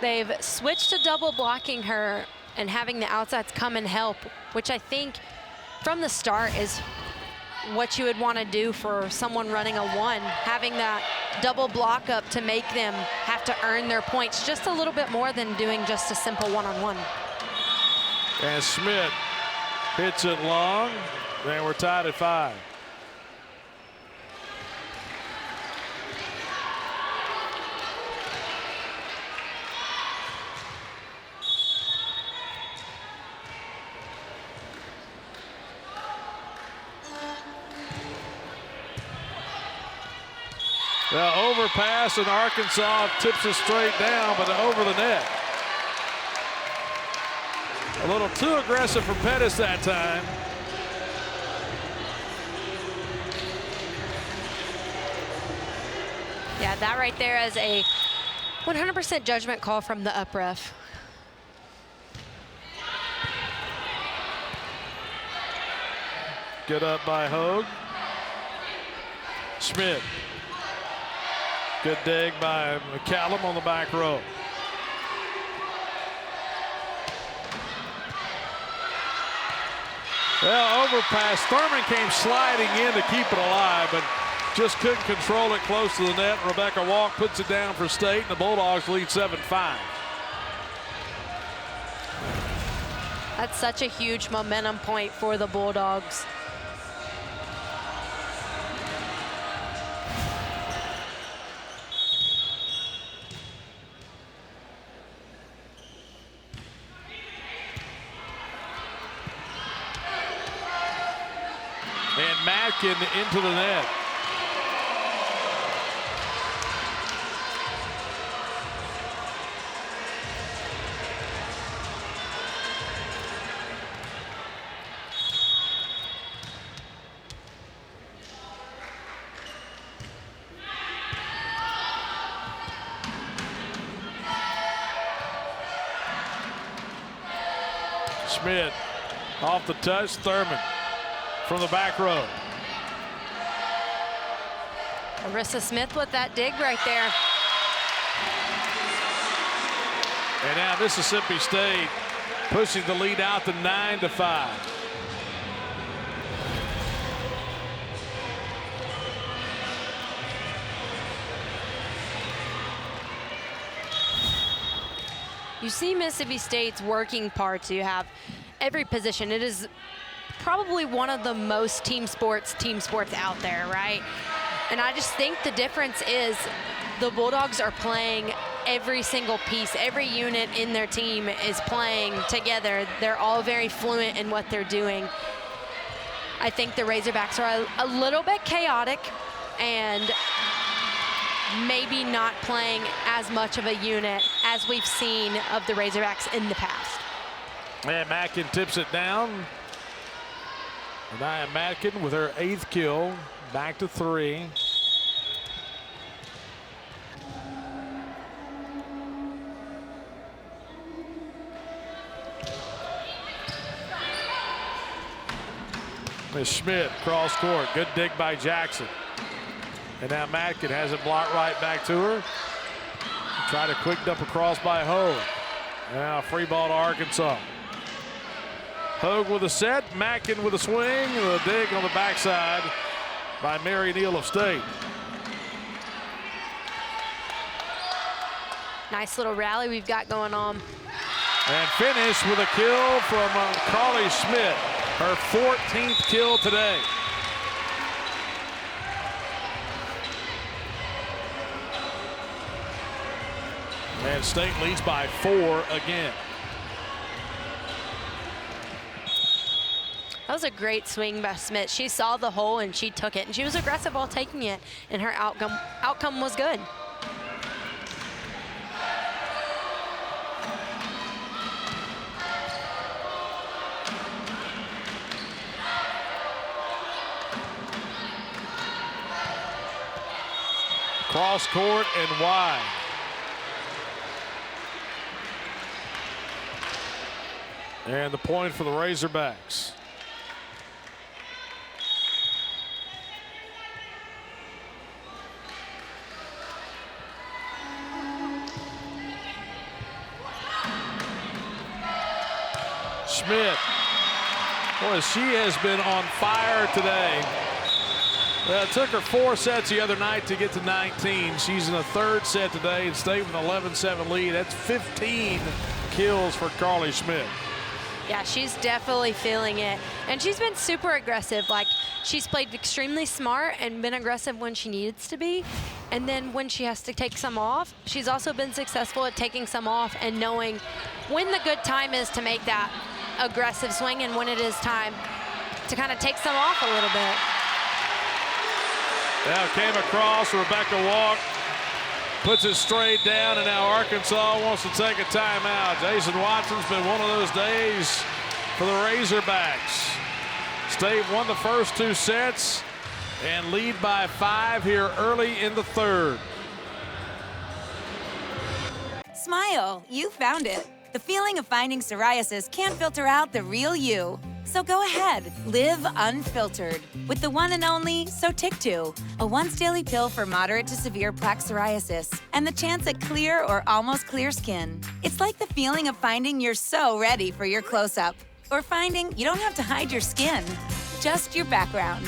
They've switched to double blocking her and having the outsides come and help, which I think from the start is what you would want to do for someone running a 1, having that double block up to make them have to earn their points just a little bit more than doing just a simple 1-on-1. And Schmidt hits it long, and we're tied at 5. The overpass, and Arkansas tips it straight down, but over the net. A little too aggressive for Pettis that time. Yeah, that right there is a 100% judgment call from the up ref. Good up by Hogue. Schmidt. Good dig by McCallum on the back row. Well, overpass. Thurman came sliding in to keep it alive, but just couldn't control it close to the net. Rebecca Walk puts it down for State, and the Bulldogs lead 7-5. That's such a huge momentum point for the Bulldogs. And Matkin into the net. Schmidt off the touch. Thurman from the back row. Arissa Smith with that dig right there. And now Mississippi State pushing the lead out to 9-5. You see Mississippi State's working parts. You have every position. It is probably one of the most team sports out there, right? And I just think the difference is the Bulldogs are playing every single piece. Every unit in their team is playing together. They're all very fluent in what they're doing. I think the Razorbacks are a little bit chaotic and maybe not playing as much of a unit as we've seen of the Razorbacks in the past. And Matkin tips it down. Anaya Matkin with her 8th kill, back to 3. Miss Schmidt, cross court, good dig by Jackson. And now Matkin has it blocked right back to her. Try to quick up across by Hogue. Now free ball to Arkansas. Hogue with a set, Matkin with a swing, and a dig on the backside by Mary Neal of State. Nice little rally we've got going on. And finish with a kill from Carly Schmidt, her 14th kill today. And State leads by 4 again. That was a great swing by Smith. She saw the hole and she took it, and she was aggressive while taking it, and her outcome was good. Cross court and wide. And the point for the Razorbacks. Schmidt, boy, she has been on fire today. It took her 4 sets the other night to get to 19. She's in the 3rd set today and stayed with an 11-7 lead. That's 15 kills for Carly Schmidt. Yeah, she's definitely feeling it. And she's been super aggressive. Like, she's played extremely smart and been aggressive when she needs to be. And then when she has to take some off, she's also been successful at taking some off and knowing when the good time is to make that aggressive swing and when it is time to kind of take some off a little bit. Now came across, Rebecca Walk puts it straight down, and now Arkansas wants to take a timeout. Jason Watson's been one of those days for the Razorbacks. State won the first 2 sets and lead by 5 here early in the 3rd. smile. You found it. The feeling of finding psoriasis can't filter out the real you. So go ahead, live unfiltered with the one and only Sotyktu, a once-daily pill for moderate to severe plaque psoriasis and the chance at clear or almost clear skin. It's like the feeling of finding you're so ready for your close-up, or finding you don't have to hide your skin, just your background.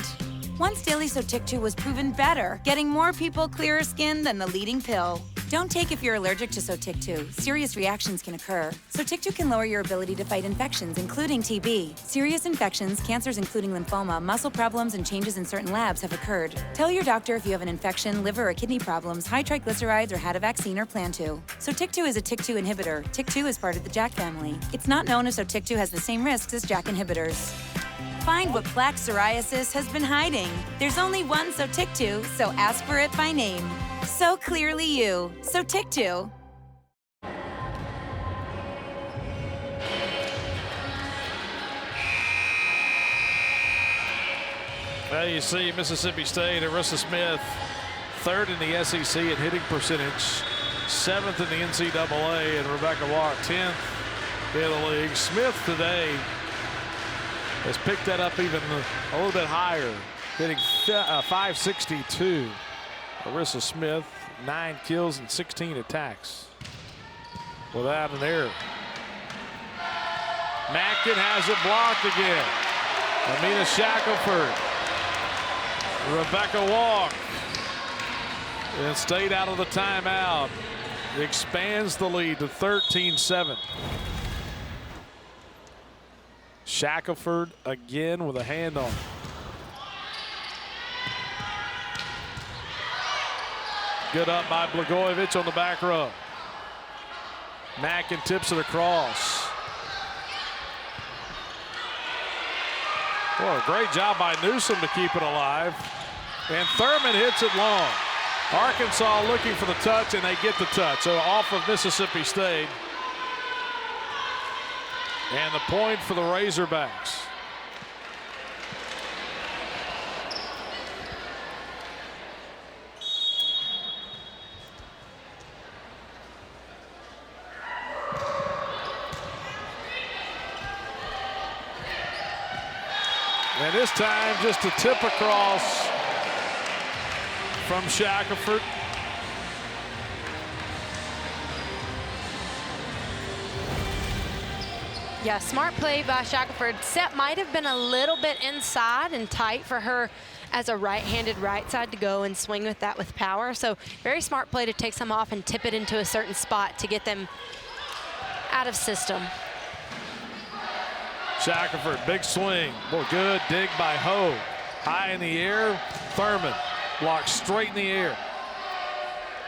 Once daily Sotyktu was proven better, getting more people clearer skin than the leading pill. Don't take if you're allergic to Sotyktu. Serious reactions can occur. Sotyktu can lower your ability to fight infections, including TB. Serious infections, cancers including lymphoma, muscle problems, and changes in certain labs have occurred. Tell your doctor if you have an infection, liver or kidney problems, high triglycerides, or had a vaccine or plan to. Sotyktu is a TYK2 inhibitor. TYK2 is part of the JAK family. It's not known if Sotyktu has the same risks as JAK inhibitors. Find what plaque psoriasis has been hiding. There's only one Sotyktu, so ask for it by name. So clearly you. Sotyktu. Well, you see Mississippi State, Arissa Smith, third in the SEC at hitting percentage, seventh in the NCAA, and Rebecca Walk, 10th in the league. Smith today has picked that up even a little bit higher, hitting .562. Arissa Smith, 9 kills and 16 attacks without an error. Mackin has it blocked again. Amina Shackelford, Rebecca Walk, and State out of the timeout. Expands the lead to 13-7. Shackelford again with a hand on. Good up by Blagojevich on the back row. Mackin tips it across. Well, great job by Newsom to keep it alive. And Thurman hits it long. Arkansas looking for the touch, and they get the touch. So off of Mississippi State. And the point for the Razorbacks. And this time just a tip across from Shackelford. Yeah, smart play by Shackelford. Set might have been a little bit inside and tight for her as a right-handed right side to go and swing with that with power. So very smart play to take some off and tip it into a certain spot to get them out of system. Shackelford, big swing. Boy, good dig by Ho. High in the air. Thurman blocks straight in the air.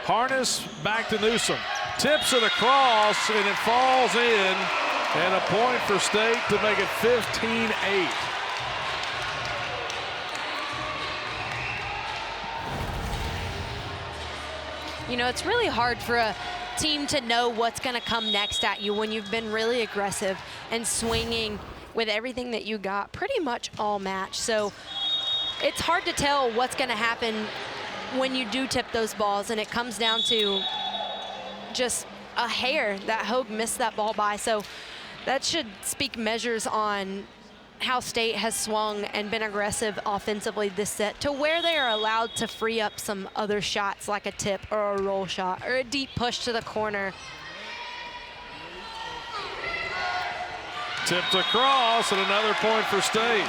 Harness back to Newsom. Tips it across, and it falls in. And a point for State to make it 15-8. You know, it's really hard for a team to know what's going to come next at you when you've been really aggressive and swinging with everything that you got pretty much all match. So it's hard to tell what's going to happen when you do tip those balls, and it comes down to just a hair that Hogue missed that ball by. So that should speak measures on how State has swung and been aggressive offensively this set to where they are allowed to free up some other shots like a tip or a roll shot or a deep push to the corner. Tipped across, and another point for State.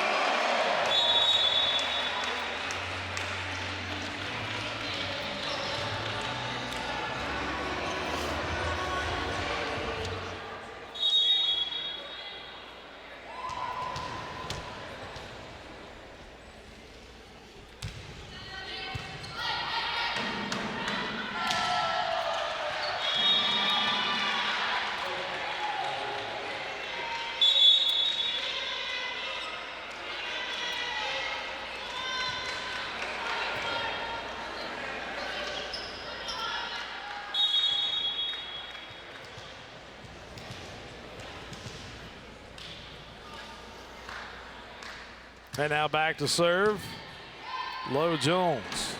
And now back to serve, Lo Jones.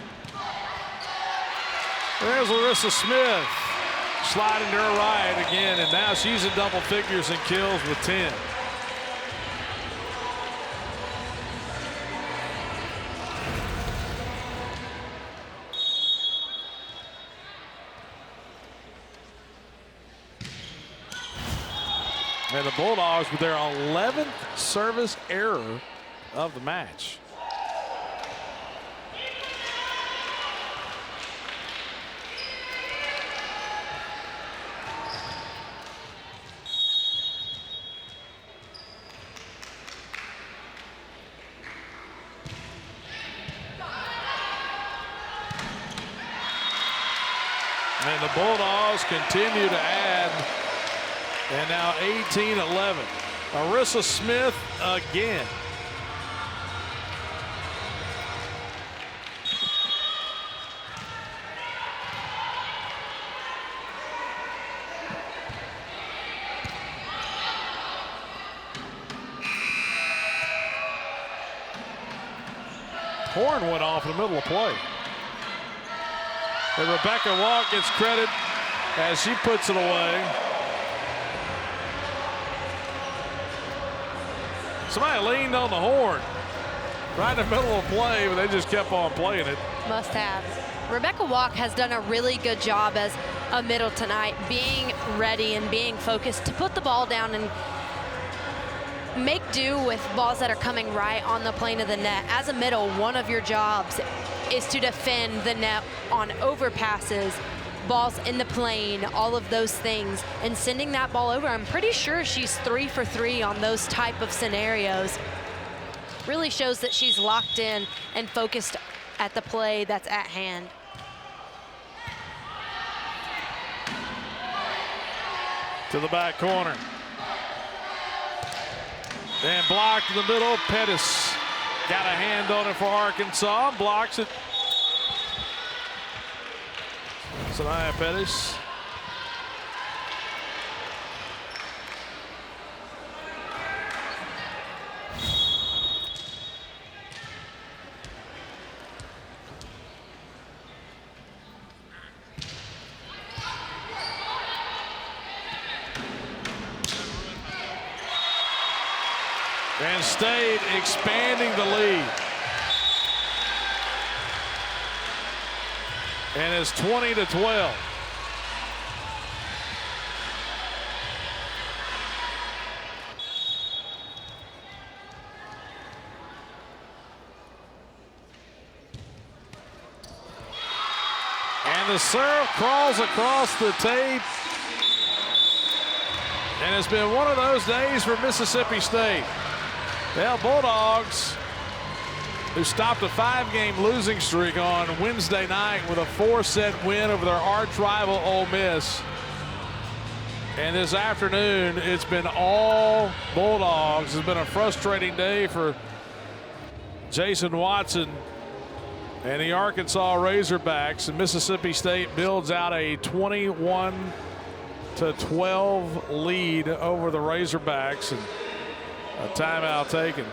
There's Arissa Smith. sliding to her right again, and now she's in double figures in kills with 10. And the Bulldogs with their 11th service error of the match. And the Bulldogs continue to add. And now 18-11. Arissa Smith again. Horn went off in the middle of play. And Rebecca Walk gets credit as she puts it away. Somebody leaned on the horn right in the middle of play, but they just kept on playing it. Must have. Rebecca Walk has done a really good job as a middle tonight, being ready and being focused to put the ball down and make do with balls that are coming right on the plane of the net. As a middle, one of your jobs is to defend the net on overpasses, balls in the plane, all of those things, and sending that ball over. I'm pretty sure she's 3 for 3 on those type of scenarios. Really shows that she's locked in and focused at the play that's at hand. To the back corner. And blocked in the middle. Pettis got a hand on it for Arkansas. Blocks it. Sanaya Pettis. And State expanding the lead. And it's 20-12. And the serve crawls across the tape. And it's been one of those days for Mississippi State. Well, Bulldogs, who stopped a 5-game losing streak on Wednesday night with a 4-set win over their arch rival Ole Miss. And this afternoon, it's been all Bulldogs. It's been a frustrating day for Jason Watson and the Arkansas Razorbacks. And Mississippi State builds out a 21-12 lead over the Razorbacks. And a timeout taken.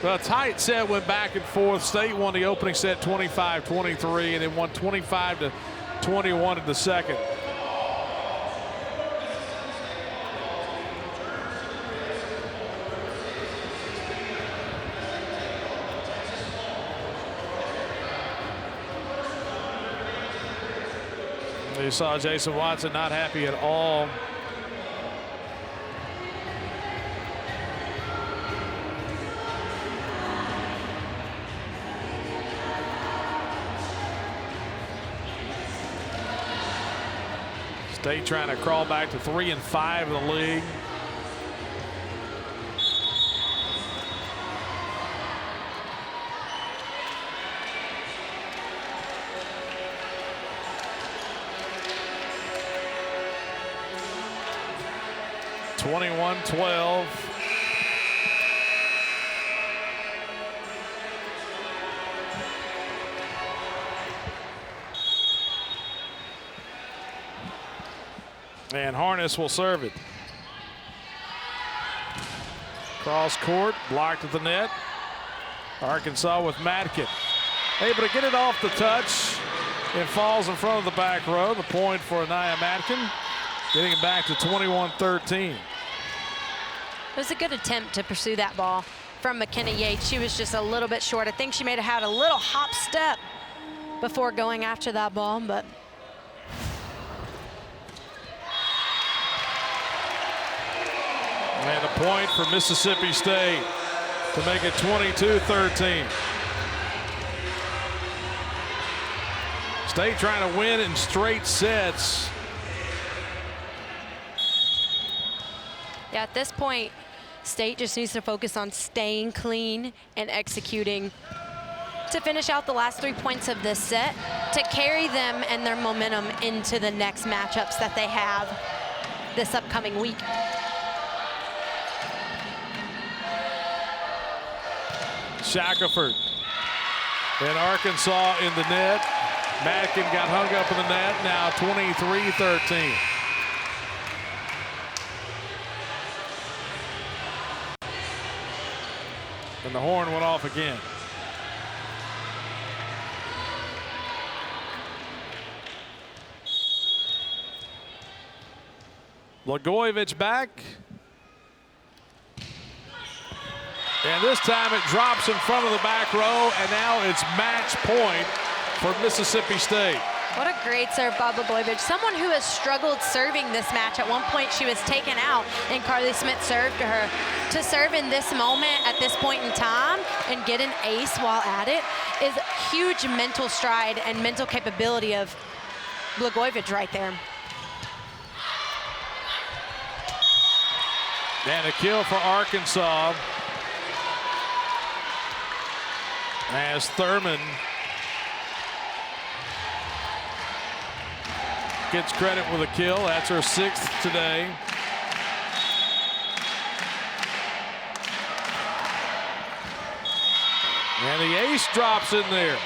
The tight set went back and forth. State won the opening set 25-23 and then won 25-21 in the second. You saw Jason Watson not happy at all. State trying to crawl back to 3-5 in the league. (21-12). And Harness will serve it. Cross court, blocked at the net. Arkansas with Matkin. Able to get it off the touch. and falls in front of the back row. The point for Anaya Matkin, getting it back to 21-13. It was a good attempt to pursue that ball from McKenna Yates. She was just a little bit short. I think she may have had a little hop step before going after that ball, but and a point for Mississippi State to make it 22-13. State trying to win in straight sets. yeah, at this point, State just needs to focus on staying clean and executing to finish out the last 3 points of this set, to carry them and their momentum into the next matchups that they have this upcoming week. Shackelford and Arkansas in the net. Matkin got hung up in the net, now 23-13. And the horn went off again. Blagojevich back. And this time it drops in front of the back row, and now it's match point for Mississippi State. What a great serve by Blagojevich. Someone who has struggled serving this match. At one point she was taken out and Carly Smith served to her. To serve in this moment at this point in time and get an ace while at it is huge mental stride and mental capability of Blagojevich right there. And a kill for Arkansas as Thurman gets credit with a kill. That's her 6th today. And the ace drops in there.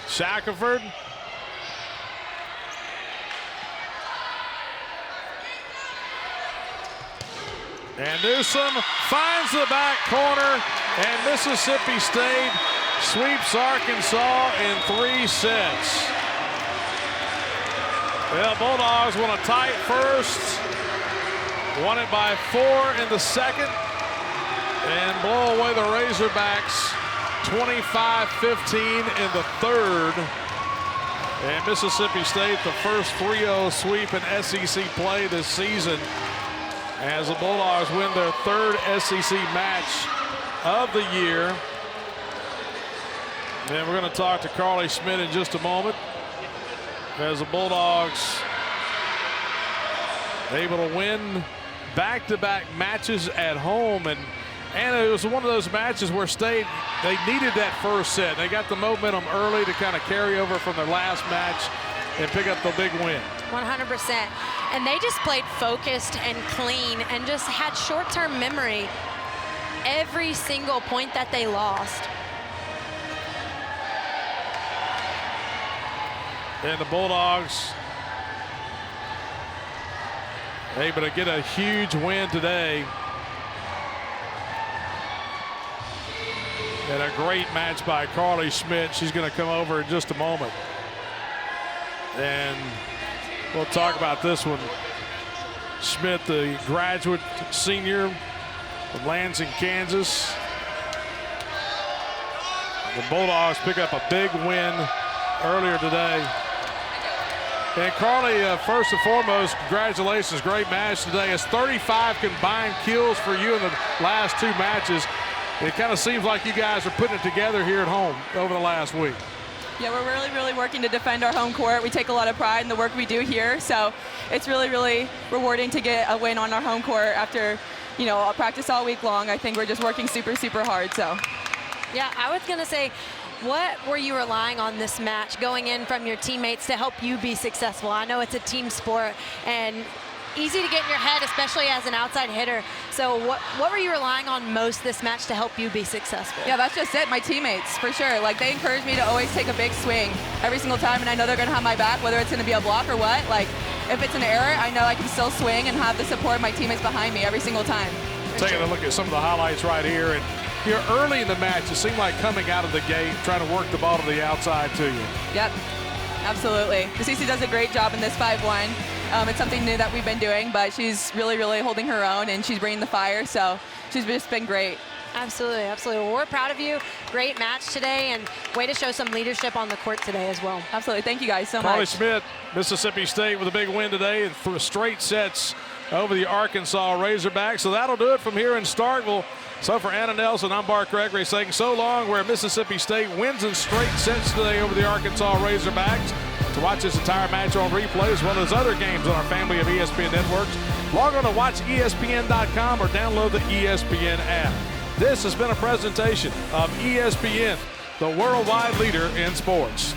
Shackelford. And Newsom finds the back corner, and Mississippi State sweeps Arkansas in 3 sets. The Bulldogs won a tight first, won it by 4 in the second, and blow away the Razorbacks 25-15 in the third. And Mississippi State, the first 3-0 sweep in SEC play this season, as the Bulldogs win their 3rd SEC match of the year. And we're going to talk to Carly Smith in just a moment, as the Bulldogs able to win back-to-back matches at home. And it was one of those matches where State, they needed that first set. They got the momentum early to kind of carry over from their last match and pick up the big win. 100%. And they just played focused and clean and just had short-term memory every single point that they lost. And the Bulldogs able to get a huge win today. And a great match by Carly Schmidt. She's going to come over in just a moment. And we'll talk about this one. Schmidt, the graduate senior from Lansing, Kansas. The Bulldogs pick up a big win earlier today. And Carly, first and foremost, congratulations. Great match today. It's 35 combined kills for you in the last 2 matches. It kind of seems like you guys are putting it together here at home over the last week. Yeah, we're really working to defend our home court. We take a lot of pride in the work we do here, so it's really rewarding to get a win on our home court after, a practice all week long. I think we're just working super hard. So, yeah, I was going to say, what were you relying on this match going in from your teammates to help you be successful? I know it's a team sport, and easy to get in your head, especially as an outside hitter. So what were you relying on most this match to help you be successful? Yeah, that's just it. My teammates, for sure. Like, they encourage me to always take a big swing every single time, and I know they're going to have my back, whether it's going to be a block or what. Like, if it's an error, I know I can still swing and have the support of my teammates behind me every single time. Taking a look at some of the highlights right here. And here early in the match, it seemed like coming out of the gate, trying to work the ball to the outside to you. Yep, absolutely. Cece does a great job in this 5-1. It's something new that we've been doing, but she's really, really holding her own, and she's bringing the fire, so she's just been great. Absolutely, absolutely. Well, we're proud of you. Great match today, and way to show some leadership on the court today as well. Absolutely. Thank you guys so Carly much. Schmidt, Mississippi State with a big win today and 3 straight sets over the Arkansas Razorbacks. So that'll do it from here in Starkville. So for Anna Nelson, I'm Bart Gregory saying so long, where Mississippi State wins in straight sets today over the Arkansas Razorbacks. To watch this entire match on replay, as well as other games on our family of ESPN networks, log on to watchespn.com or download the ESPN app. This has been a presentation of ESPN, the worldwide leader in sports.